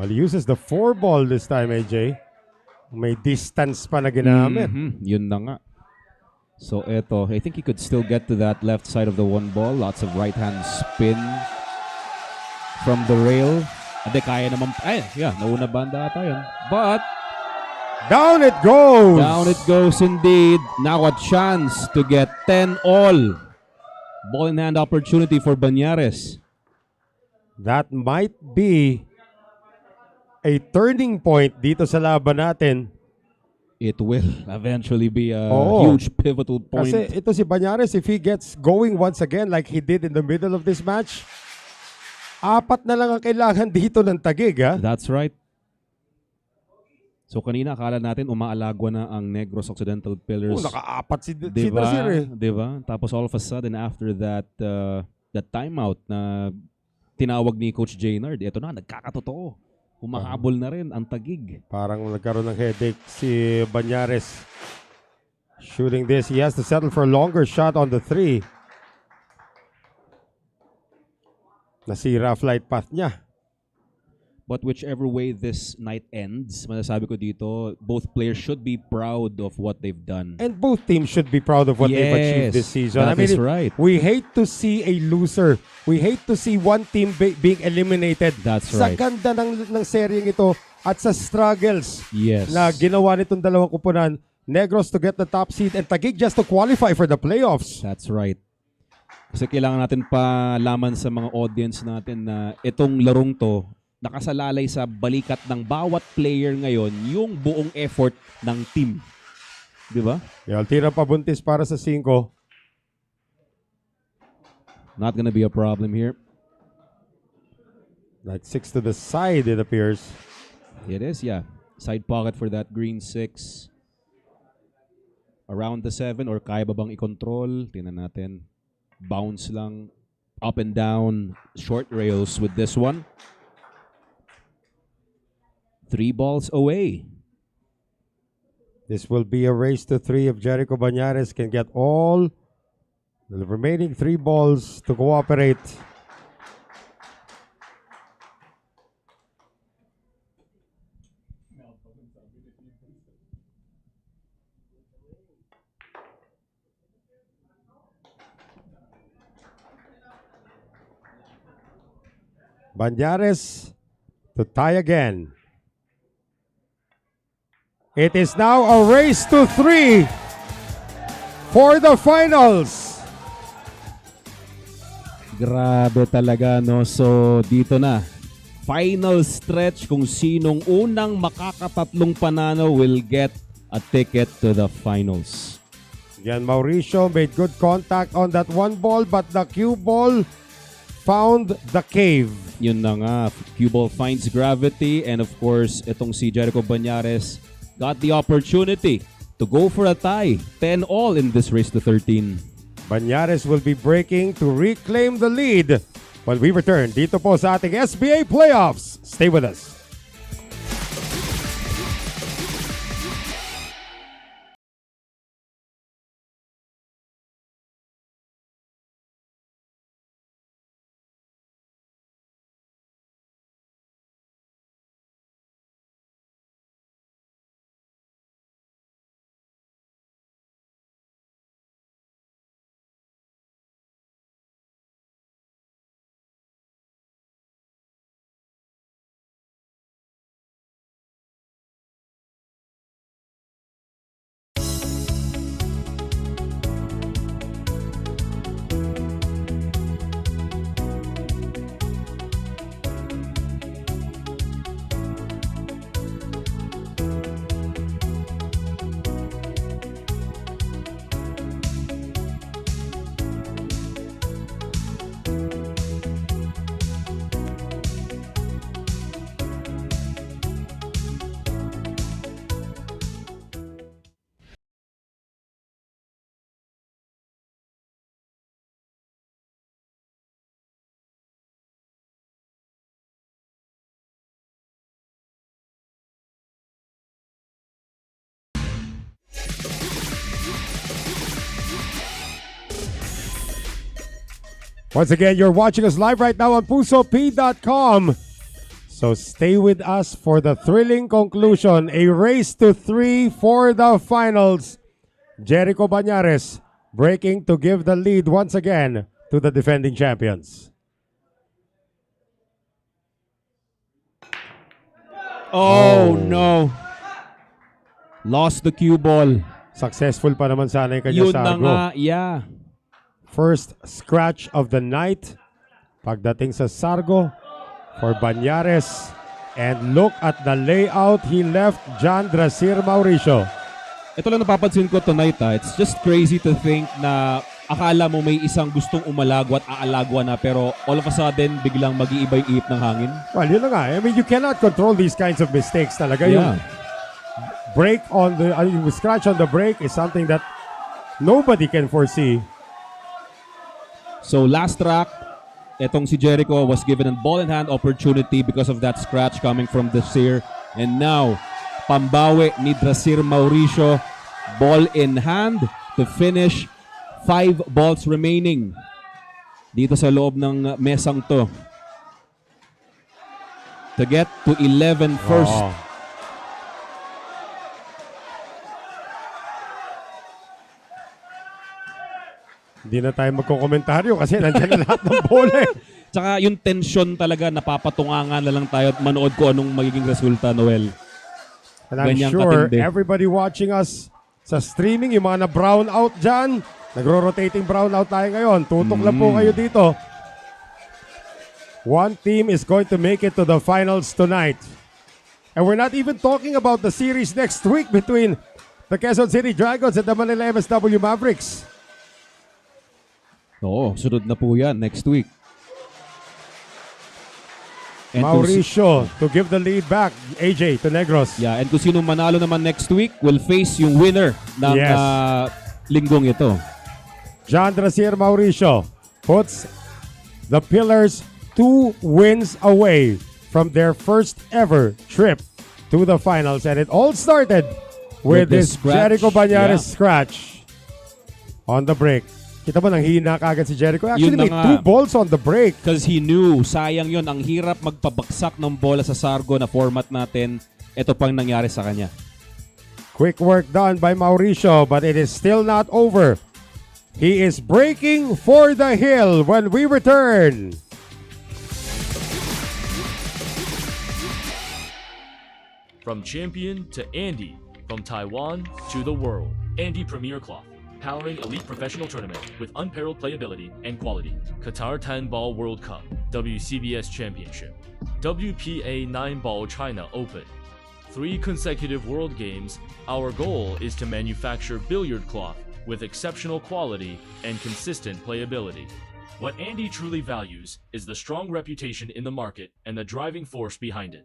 Well, he uses the 4 ball this time, AJ. May distance pa na ginamit. Yun na nga. So, eto. I think he could still get to that left side of the one ball. Lots of right-hand spin from the rail. Ade, kaya naman. Ay, yeah. Nauna banda ata yun. But, down it goes! down it goes indeed. Now a chance to get 10 all. Ball in hand opportunity for Banyares. That might be a turning point dito sa laban natin. It will eventually be a Oo. huge pivotal point. Kasi ito si Banyares, if he gets going once again like he did in the middle of this match, 4 na lang ang kailangan dito ng Taguig, ha? That's right. So kanina akala natin umaalagwa na ang Negros Occidental Pillars. Naka-4 si Diba? Nasir, eh. Diba? Tapos all of a sudden after that that timeout na tinawag ni Coach Jaynard, ito na, nagkakatotoo. Humahabol na rin ang Taguig. Parang nagkaroon ng headache si Banyares. Shooting this, he has to settle for a longer shot on the 3. Nasira flight path niya. But whichever way this night ends, masasabi ko dito, both players should be proud of what they've done. And both teams should be proud of what they've achieved this season. That is right. We hate to see a loser. We hate to see one team being eliminated. That's Sa right. ganda ng seryeng ito at sa struggles Yes. na ginawa nitong dalawang kupunan, Negros to get the top seed and Taguig just to qualify for the playoffs. That's right. Kasi kailangan natin palaman sa mga audience natin na itong larong to, nakasalalay sa balikat ng bawat player ngayon yung buong effort ng team. Di ba? Tira pabuntis para sa 5. Not gonna be a problem here. Like 6 to the side, it appears. It is, yeah. Side pocket for that green 6. Around the 7 or kaya ba bang i-control? Tingnan natin. Bounce lang. Up and down. Short rails with this one. 3 balls away. This will be a race to 3 if Jericho Banyares can get all the remaining 3 balls to cooperate. Banyares to tie again. It is now a race to 3 for the finals. Grabe talaga, no? So, dito na. Final stretch kung sinong unang makakatatlong panalo will get a ticket to the finals. Again, Mauricio made good contact on that one ball, but the cue ball found the cave. Yun na nga, cue ball finds gravity, and of course, itong si Jericho Banyares got the opportunity to go for a tie. 10-all in this race to 13. Banyares will be breaking to reclaim the lead when we return dito po sa ating SBA Playoffs. Stay with us. Once again, you're watching us live right now on PusoP.com. So stay with us for the thrilling conclusion. A race to 3 for the finals. Jericho Banyares breaking to give the lead once again to the defending champions. Oh, no. Lost the cue ball. Successful pa naman sana yung kanya Yun na sago. nga, yeah. First scratch of the night. Pagdating sa Sargo for Banyares. And look at the layout he left John Drasir Mauricio. Ito lang napapansin ko tonight, it's just crazy to think na akala mo may isang gustong umalagwa at aalagwa na, pero all of a sudden biglang mag-iiba yung ihip ng hangin. Well, yun na nga. I mean, you cannot control these kinds of mistakes talaga. Yeah. Yung break on the, yung scratch on the break is something that nobody can foresee. So last track, etong si Jericho was given a ball in hand opportunity because of that scratch coming from Drasir. And now, pambawi ni Drasir Mauricio, ball in hand to finish. 5 balls remaining dito sa loob ng mesang to. To get to 11 first. Oh. Hindi na tayo magkokomentaryo kasi nandiyan na lahat ng bola eh. Tsaka yung tension talaga, napapatungangan na lang tayo at manood ko anong magiging resulta, Noel. And I'm Ganyang sure katindi. everybody watching us sa streaming, yung mga na-brown out dyan, nagro-rotating brown out tayo ngayon. Tutok lang po kayo dito. One team is going to make it to the finals tonight. And we're not even talking about the series next week between the Quezon City Dragons and the Manila MSW Mavericks. Oo, sunod na po yan next week. And Mauricio to give the lead back. AJ to Negros. yeah, and kung sino manalo naman next week will face yung winner ng Yes. linggong ito. John Drasir Mauricio puts the Pillars 2 wins away from their first ever trip to the finals. And it all started with the this scratch. Jericho Banyares Yeah. scratch on the break. Kita mo, nang hina kagad si Jericho. Actually, Yun na may nga. 2 balls on the break. Because he knew, sayang yun, ang hirap magpabaksak ng bola sa Sargo na format natin. Ito pang nangyari sa kanya. Quick work done by Mauricio, but it is still not over. He is breaking for the hill when we return. From champion to Andy, from Taiwan to the world. Andy Premier Cloth, powering elite professional tournament with unparalleled playability and quality. Qatar 10 Ball World Cup, WCBS Championship, WPA 9 Ball China Open. 3 consecutive World Games. Our goal is to manufacture billiard cloth with exceptional quality and consistent playability. What Andy truly values is the strong reputation in the market and the driving force behind it.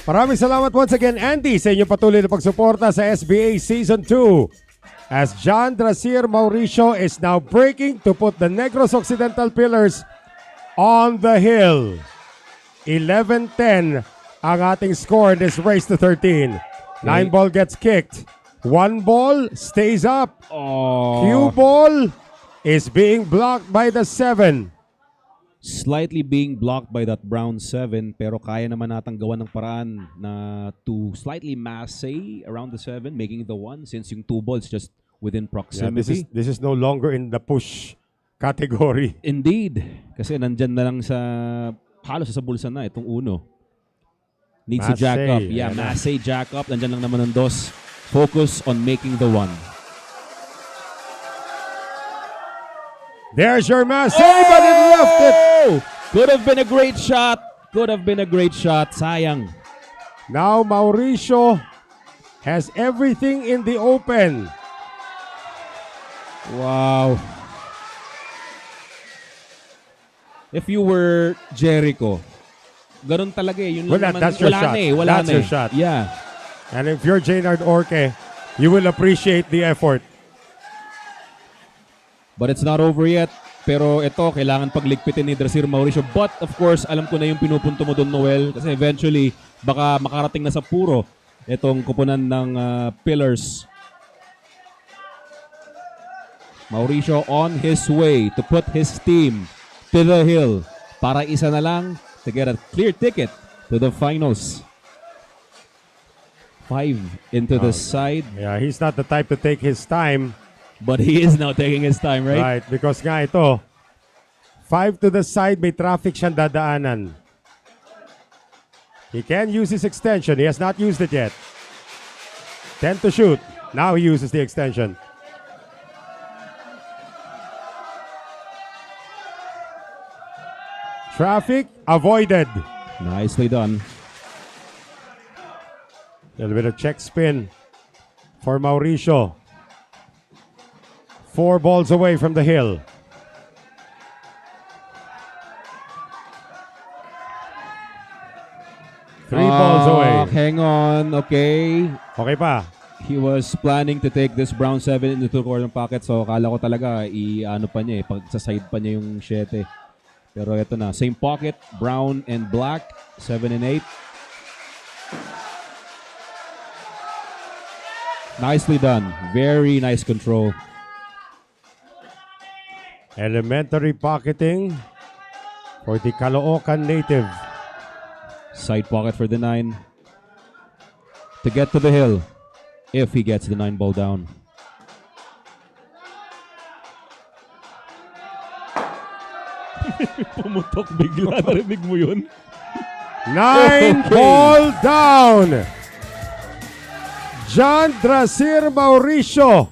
Maraming salamat once again, Andy, sa inyong patuloy na pagsuporta sa SBA Season 2. As John Drasier Mauricio is now breaking to put the Negros Occidental Pillars on the hill. 11-10 ang ating score in this race to 13. 9 ball gets kicked. 1 ball stays up. Cue ball is being blocked by the 7. Slightly being blocked by that brown 7, pero kaya naman natang gawan ng paraan na to slightly massay around the 7, making the 1 since yung 2 balls just within proximity. Yeah, this is no longer in the push category. Indeed. Kasi nandyan na lang sa halos sa bulsa na itong 1. Needs to jack up. Yeah, massay, jack up. Nandyan lang naman ang 2. Focus on making the 1. There's your massay, but it left it. Could have been a great shot. Could have been a great shot. Sayang. Now Mauricio has everything in the open. Wow. If you were Jericho, ganun talaga eh. Yun lang naman, That's your shot. Wala That's na your eh. shot. Yeah. And if you're Jaynard Orque, you will appreciate the effort. But it's not over yet. Pero ito, kailangan pagligpitin ni Drasier Mauricio. But of course, alam ko na yung pinupunto mo doon, Noel. Kasi eventually, baka makarating na sa puro itong kupunan ng Pillars. Mauricio on his way to put his team to the hill. Para isa na lang to get a clear ticket to the finals. 5 into the side. Yeah, he's not the type to take his time. But he is now taking his time, right? Right, because nga ito, 5 to the side, may traffic siyang dadaanan. He can use his extension. He has not used it yet. 10 to shoot. Now he uses the extension. Traffic avoided. Nicely done. A little bit of check spin for Mauricio. 4 balls away from the hill. Three balls away. Hang on, okay. Okay pa. He was planning to take this brown 7 into the corner pocket, so akala ko talaga i-ano pa niya eh, pag sa side pa niya yung 7. Pero ito na, same pocket, brown and black, 7 and 8. Nicely done. Very nice control. Elementary pocketing for the Caloocan native. Side pocket for the 9. To get to the hill, if he gets the 9 ball down. Pumutok bigla. Narinig mo yun? 9 ball down. John Drasier Mauricio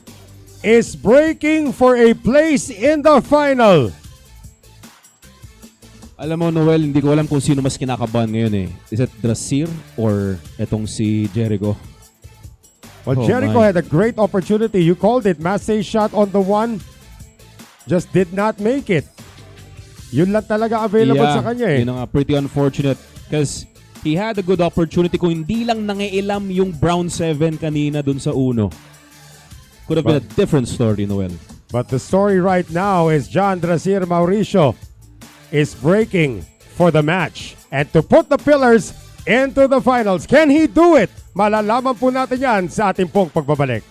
is breaking for a place in the final. Alam mo, Noel, hindi ko alam kung sino mas kinakabahan ngayon eh. Is it Drasier or etong si Jericho? Well, Oh, Jericho my. had a great opportunity. You called it. Massey shot on the 1. Just did not make it. Yun lang talaga available sa kanya eh. Yun nga, pretty unfortunate because he had a good opportunity kung hindi lang nangiilam yung brown 7 kanina dun sa uno. Could have been a different story, Noel. But the story right now is John Drasir Mauricio is breaking for the match. And to put the Pillars into the finals, can he do it? Malalaman po natin yan sa ating pong pagbabalik.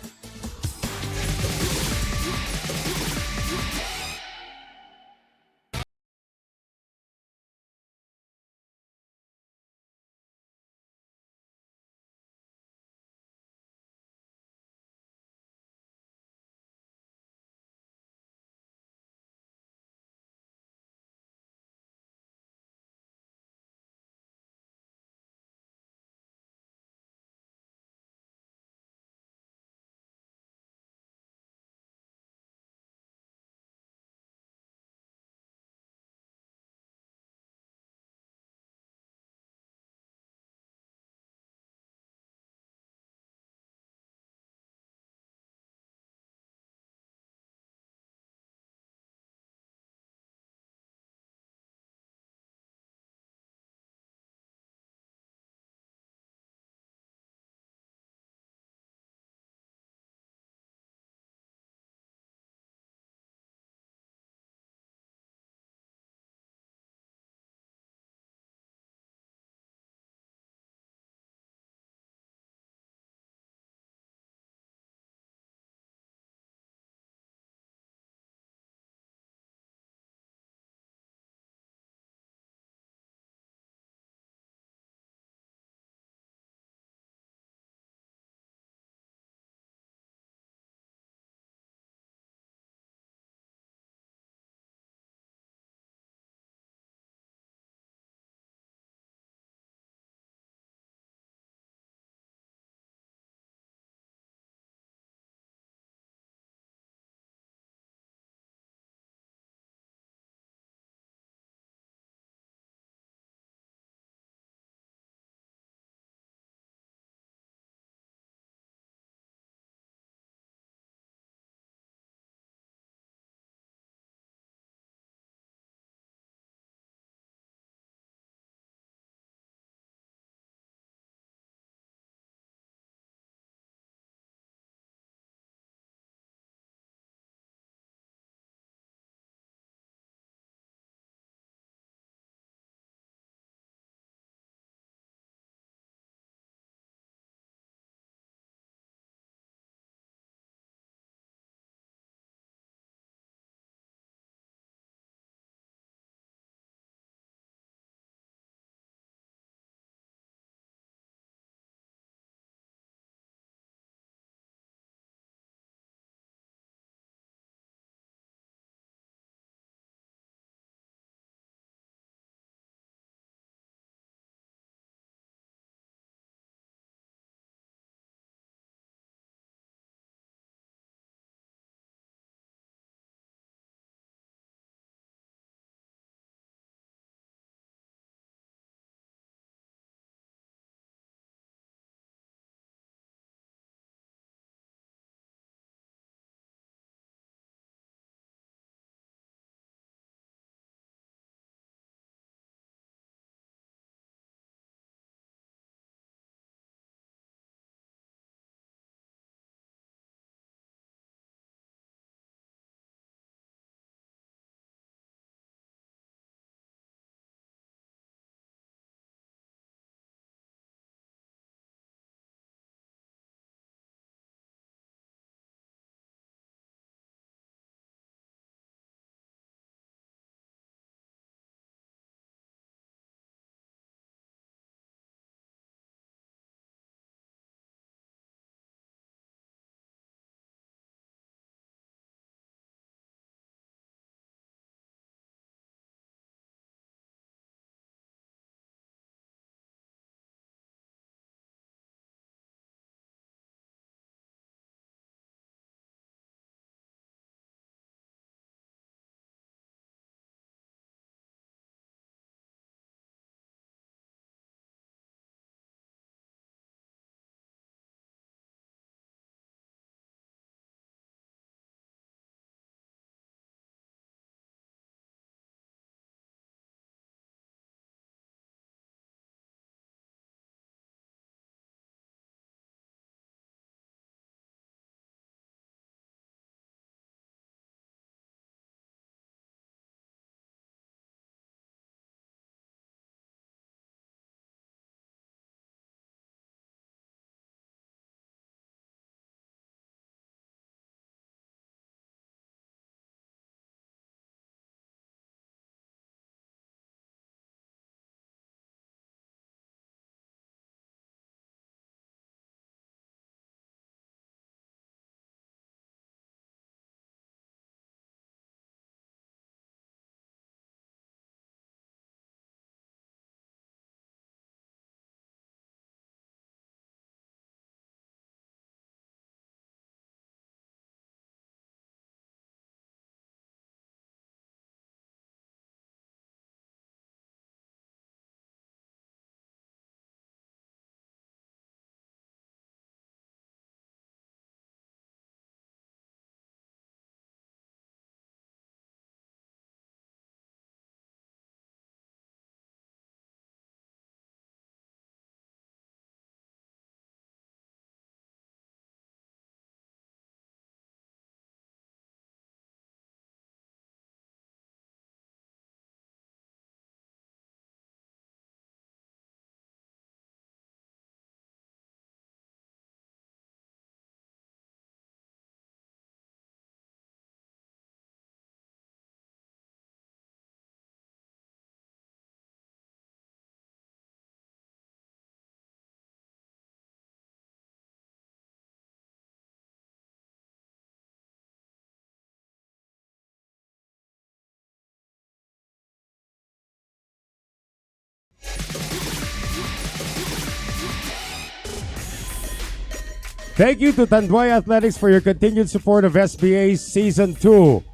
Thank you to Tanduay Athletics for your continued support of SBA Season 2.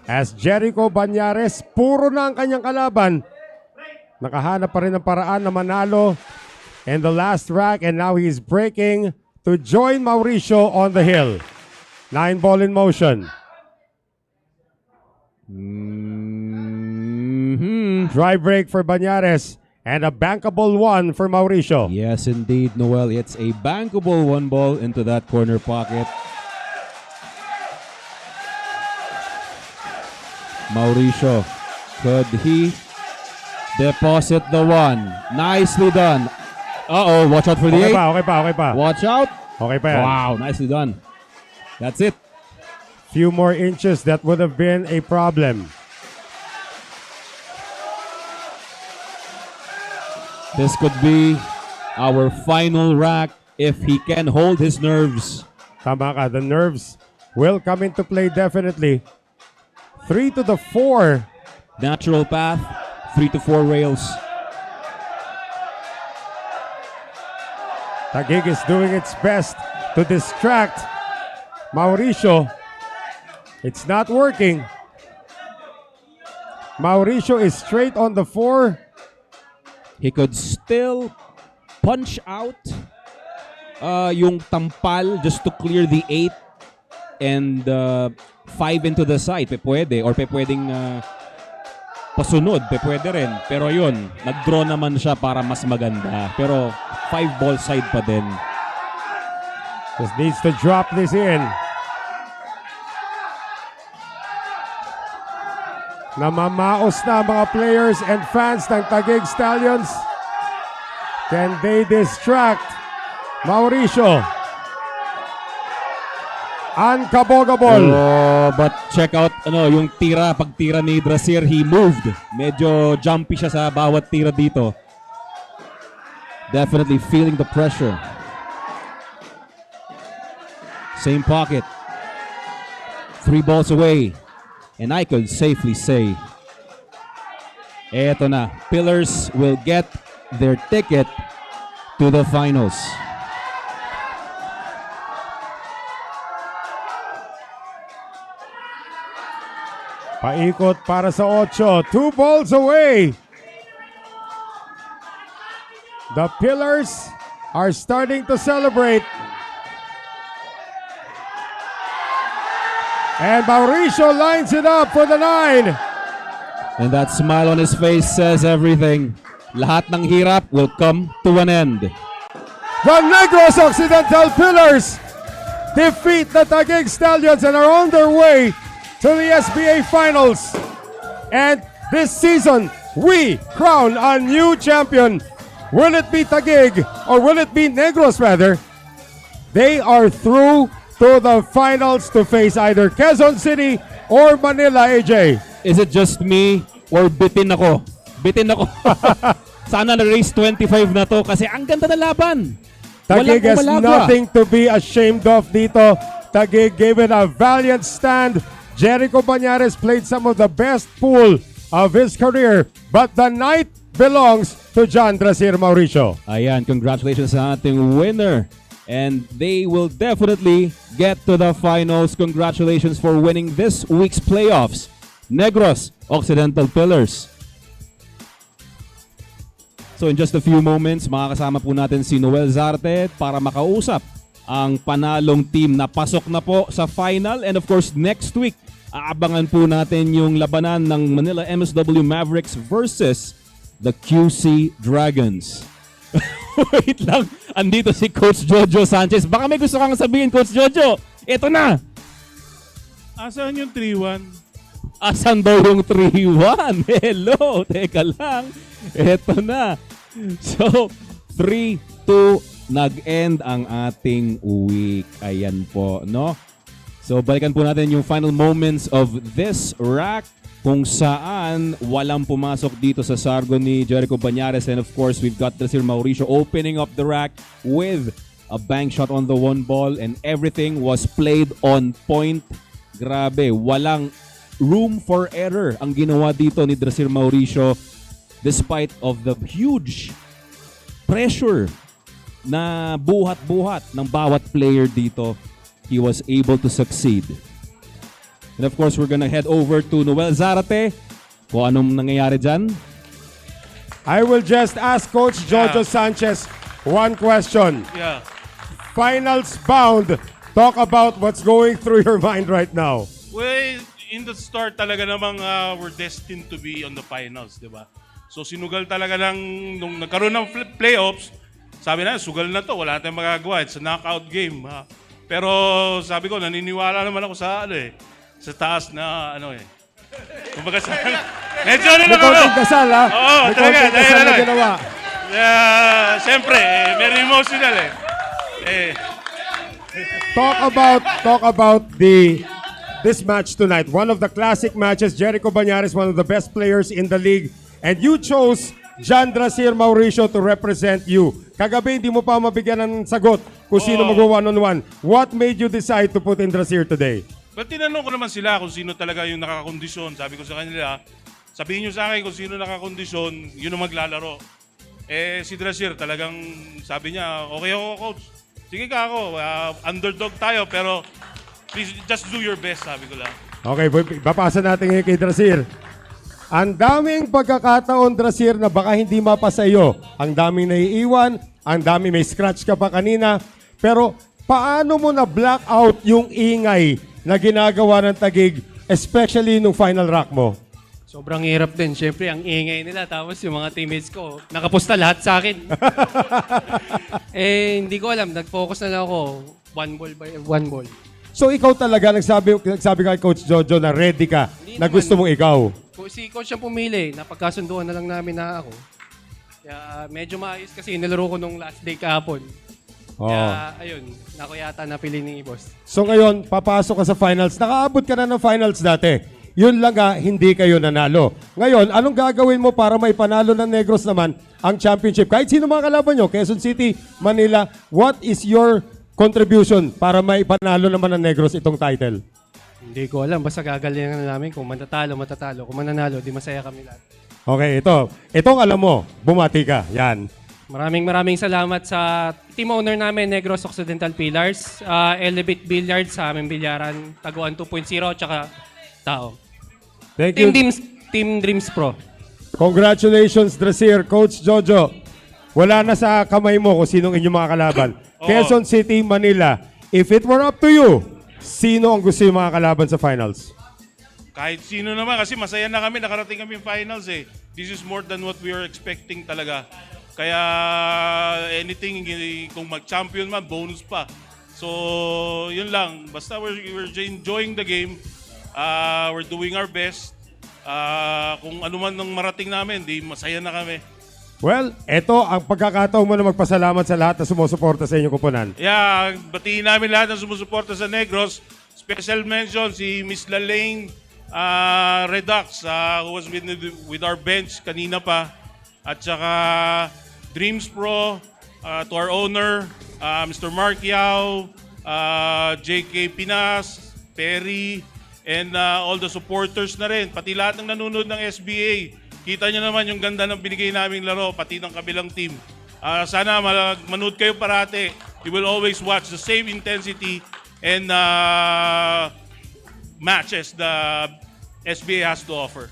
As Jericho Banyares, puro na ang kanyang kalaban. Nakahanap pa rin ng paraan na manalo in the last rack, and now he's breaking to join Mauricio on the hill. 9 ball in motion. Dry break for Banyares and a bankable one for Mauricio. Yes, indeed, Noel. It's a bankable 1 ball into that corner pocket. Mauricio, could he deposit the 1? Nicely done. Uh-oh, watch out for the 8. Okay pa. Watch out. Okay pa yan. Wow, nicely done. That's it. Few more inches, that would have been a problem. This could be our final rack if he can hold his nerves. Tama ka, the nerves will come into play definitely. 3 to the 4. Natural path, 3 to 4 rails. Taguig is doing its best to distract Mauricio. It's not working. Mauricio is straight on the 4. He could still punch out yung tampal just to clear the 8 and 5 into the side. Pwede. Or pwedeng pasunod. Pwede rin. Pero yun, nag-draw naman siya para mas maganda. Pero 5 ball side pa din. Just needs to drop this in. Namamaos na mga players and fans ng Taguig Stallions. Can they distract Mauricio? Unkabogable. Oh, but check out yung pagtira ni Drasir, he moved. Medyo jumpy siya sa bawat tira dito. Definitely feeling the pressure. Same pocket. 3 balls away. And I could safely say, eto na, Pillars will get their ticket to the finals. Paikot para sa 8. 2 balls away. The Pillars are starting to celebrate. And Mauricio lines it up for the 9. And that smile on his face says everything. Lahat ng hirap will come to an end. The Negros Occidental Pillars defeat the Taguig Stallions and are on their way to the SBA Finals. And this season, we crown a new champion. Will it be Taguig or will it be Negros rather? They are through to the finals to face either Quezon City or Manila, AJ. Is it just me or bitin ako? Bitin ako. Sana na race 25 na to kasi ang ganda na laban. Taguig has nothing to be ashamed of dito. Taguig gave it a valiant stand. Jericho Banyares played some of the best pool of his career, but the night belongs to John Drasir Mauricio. Ayan, congratulations sa ating winner. And they will definitely get to the finals. Congratulations for winning this week's playoffs. Negros Occidental Pillars. So in just a few moments, makakasama po natin si Noel Zarte para makausap ang panalong team na pasok na po sa final. And of course, next week, aabangan po natin yung labanan ng Manila MSW Mavericks versus the QC Dragons. Wait lang, andito si Coach Jojo Sanchez. Baka may gusto kang sabihin, Coach Jojo. Ito na. Asan yung 3-1? Asan daw yung 3-1? Hello, teka lang. Ito na. So, 3-2 nag-end ang ating week. Ayan po, no? So, balikan po natin yung final moments of this rack kung saan walang pumasok dito sa sargo ni Jericho Banyares. And of course, we've got Drasir Mauricio opening up the rack with a bank shot on the 1 ball and everything was played on point. Grabe, walang room for error ang ginawa dito ni Drasir Mauricio despite of the huge pressure na buhat-buhat ng bawat player dito, he was able to succeed. And of course, we're gonna head over to Noel Zarate. Kung anong nangyayari dyan. I will just ask Coach Jojo Sanchez one question. Yeah. Finals bound. Talk about what's going through your mind right now. Well, in the start talaga namang we're destined to be on the finals, di ba? So sinugal talaga nung nagkaroon ng playoffs, sabi na, sugal na to, wala tayong magagawa. It's a knockout game. Ha? Pero sabi ko, naniniwala naman ako sa sa taas na kumbaga sa medyo May konting dasal, ha? Oo, May talaga. konting dasal na ginawa. Siyempre, very emotional Talk about this match tonight. One of the classic matches. Jericho Banyares, one of the best players in the league. And you chose John Drasir Mauricio to represent you. Kagabi, hindi mo pa mabigyan ng sagot kung sino mag-one-on-one. What made you decide to put in Drasir today? But tinanong ko naman sila kung sino talaga yung nakakondisyon. Sabi ko sa kanila, sabihin nyo sa akin kung sino nakakondisyon, yun ang maglalaro. Si Drasir talagang sabi niya, okay ako, coach. Sige ka ako, underdog tayo, pero please just do your best, sabi ko lang. Okay, babasa natin ngayon kay Drasir. Ang daming pagkakataon, Drasir, na baka hindi mapasa iyo. Ang daming naiiwan, ang daming may scratch ka pa kanina. Pero paano mo na black out yung ingay na ginagawa ng Taguig, especially nung final rock mo? Sobrang hirap din. Siyempre, ang ingay nila. Tapos yung mga teammates ko, nakapusta lahat sa akin. Hindi ko alam. Nag-focus na lang ako. One ball by one ball. So ikaw talaga, nagsabi kay Coach Jojo na ready ka, na gusto mong ikaw. Si coach ang pumili. Napagkasunduan na lang namin na ako. Kaya medyo maayos kasi nilaro ko nung last day kahapon. Kaya ayun, nako yata napili ni boss. So ngayon, papasok ka sa finals. Nakaabot ka na ng finals dati. Yun lang hindi kayo nanalo. Ngayon, anong gagawin mo para maipanalo ng Negros naman ang championship? Kahit sino mga kalaban nyo, Quezon City, Manila, what is your contribution para maipanalo naman ng Negros itong title? Hindi ko alam. Basta gagalingan na namin kung matatalo. Kung mananalo, di masaya kami lahat. Okay, itong alam mo, bumati ka. Yan. Maraming salamat sa team owner namin, Negros Occidental Pillars, Elevate Billiards sa aming bilyaran, Taguan 2.0, tsaka Tao. Thank you. Team Dreams Pro. Congratulations, Drasir. Coach Jojo, wala na sa kamay mo kung sinong inyong mga kalaban. Quezon City, Manila. If it were up to you, sino ang gusto yung mga kalaban sa finals? Kahit sino naman, kasi masaya na kami, nakarating kami yung finals This is more than what we were expecting talaga. Kaya anything, kung mag-champion man, bonus pa. So, yun lang. Basta we're enjoying the game. We're doing our best. Kung ano man ang marating namin, di masaya na kami. Well, eto ang pagkakataon mo na magpasalamat sa lahat na sumusuporta sa inyong kupunan. Yeah, batiin namin lahat ng sumusuporta sa Negros. Special mention si Miss Lalaine Redux, who was with our bench kanina pa. At saka Dreams Pro, to our owner, Mr. Mark Yao, JK Pinas, Perry, and all the supporters na rin, pati lahat ng nanonood ng SBA. Kita nyo naman yung ganda ng binigay naming laro, pati ng kabilang team. Sana manood kayo parati. You will always watch the same intensity and matches the SBA has to offer.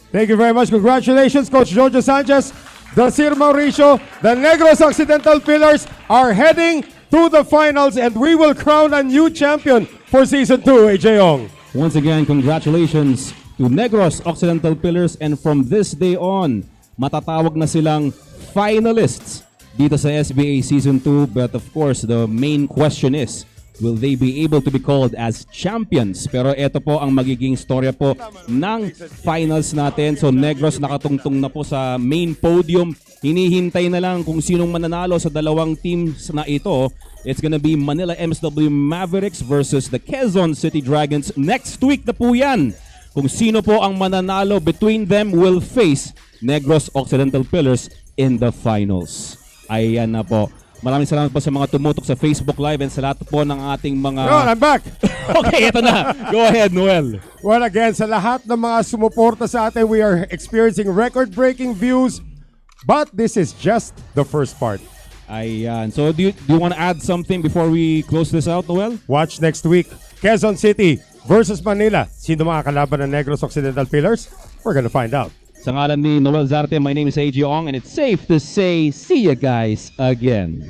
Thank you very much. Congratulations, Coach Jojo Sanchez. Drasir Mauricio, the Negros Occidental Pillars are heading to the finals and we will crown a new champion for Season 2, AJ Ong. Once again, congratulations to Negros Occidental Pillars, and from this day on, matatawag na silang finalists dito sa SBA Season 2. But of course, the main question is, will they be able to be called as champions? Pero ito po ang magiging storya po ng finals natin. So Negros nakatungtong na po sa main podium. Hinihintay na lang kung sinong mananalo sa dalawang teams na ito. It's gonna be Manila MSW Mavericks versus the Quezon City Dragons. Next week na po yan. Kung sino po ang mananalo between them will face Negros Occidental Pillars in the finals. Ayan na po. Maraming salamat po sa mga tumutok sa Facebook Live and sa lahat po ng ating mga... No, I'm back! Okay, ito na. Go ahead, Noel. Well, again, sa lahat ng mga sumuporta sa atin, we are experiencing record-breaking views. But this is just the first part. Ayan. So do you want to add something before we close this out, Noel? Watch next week. Quezon City versus Manila. Sino makakalaban ng Negros Occidental Pillars? We're gonna find out. Sa ngalan ni Noel Zarte, my name is AJ Ong, and it's safe to say, see you guys again.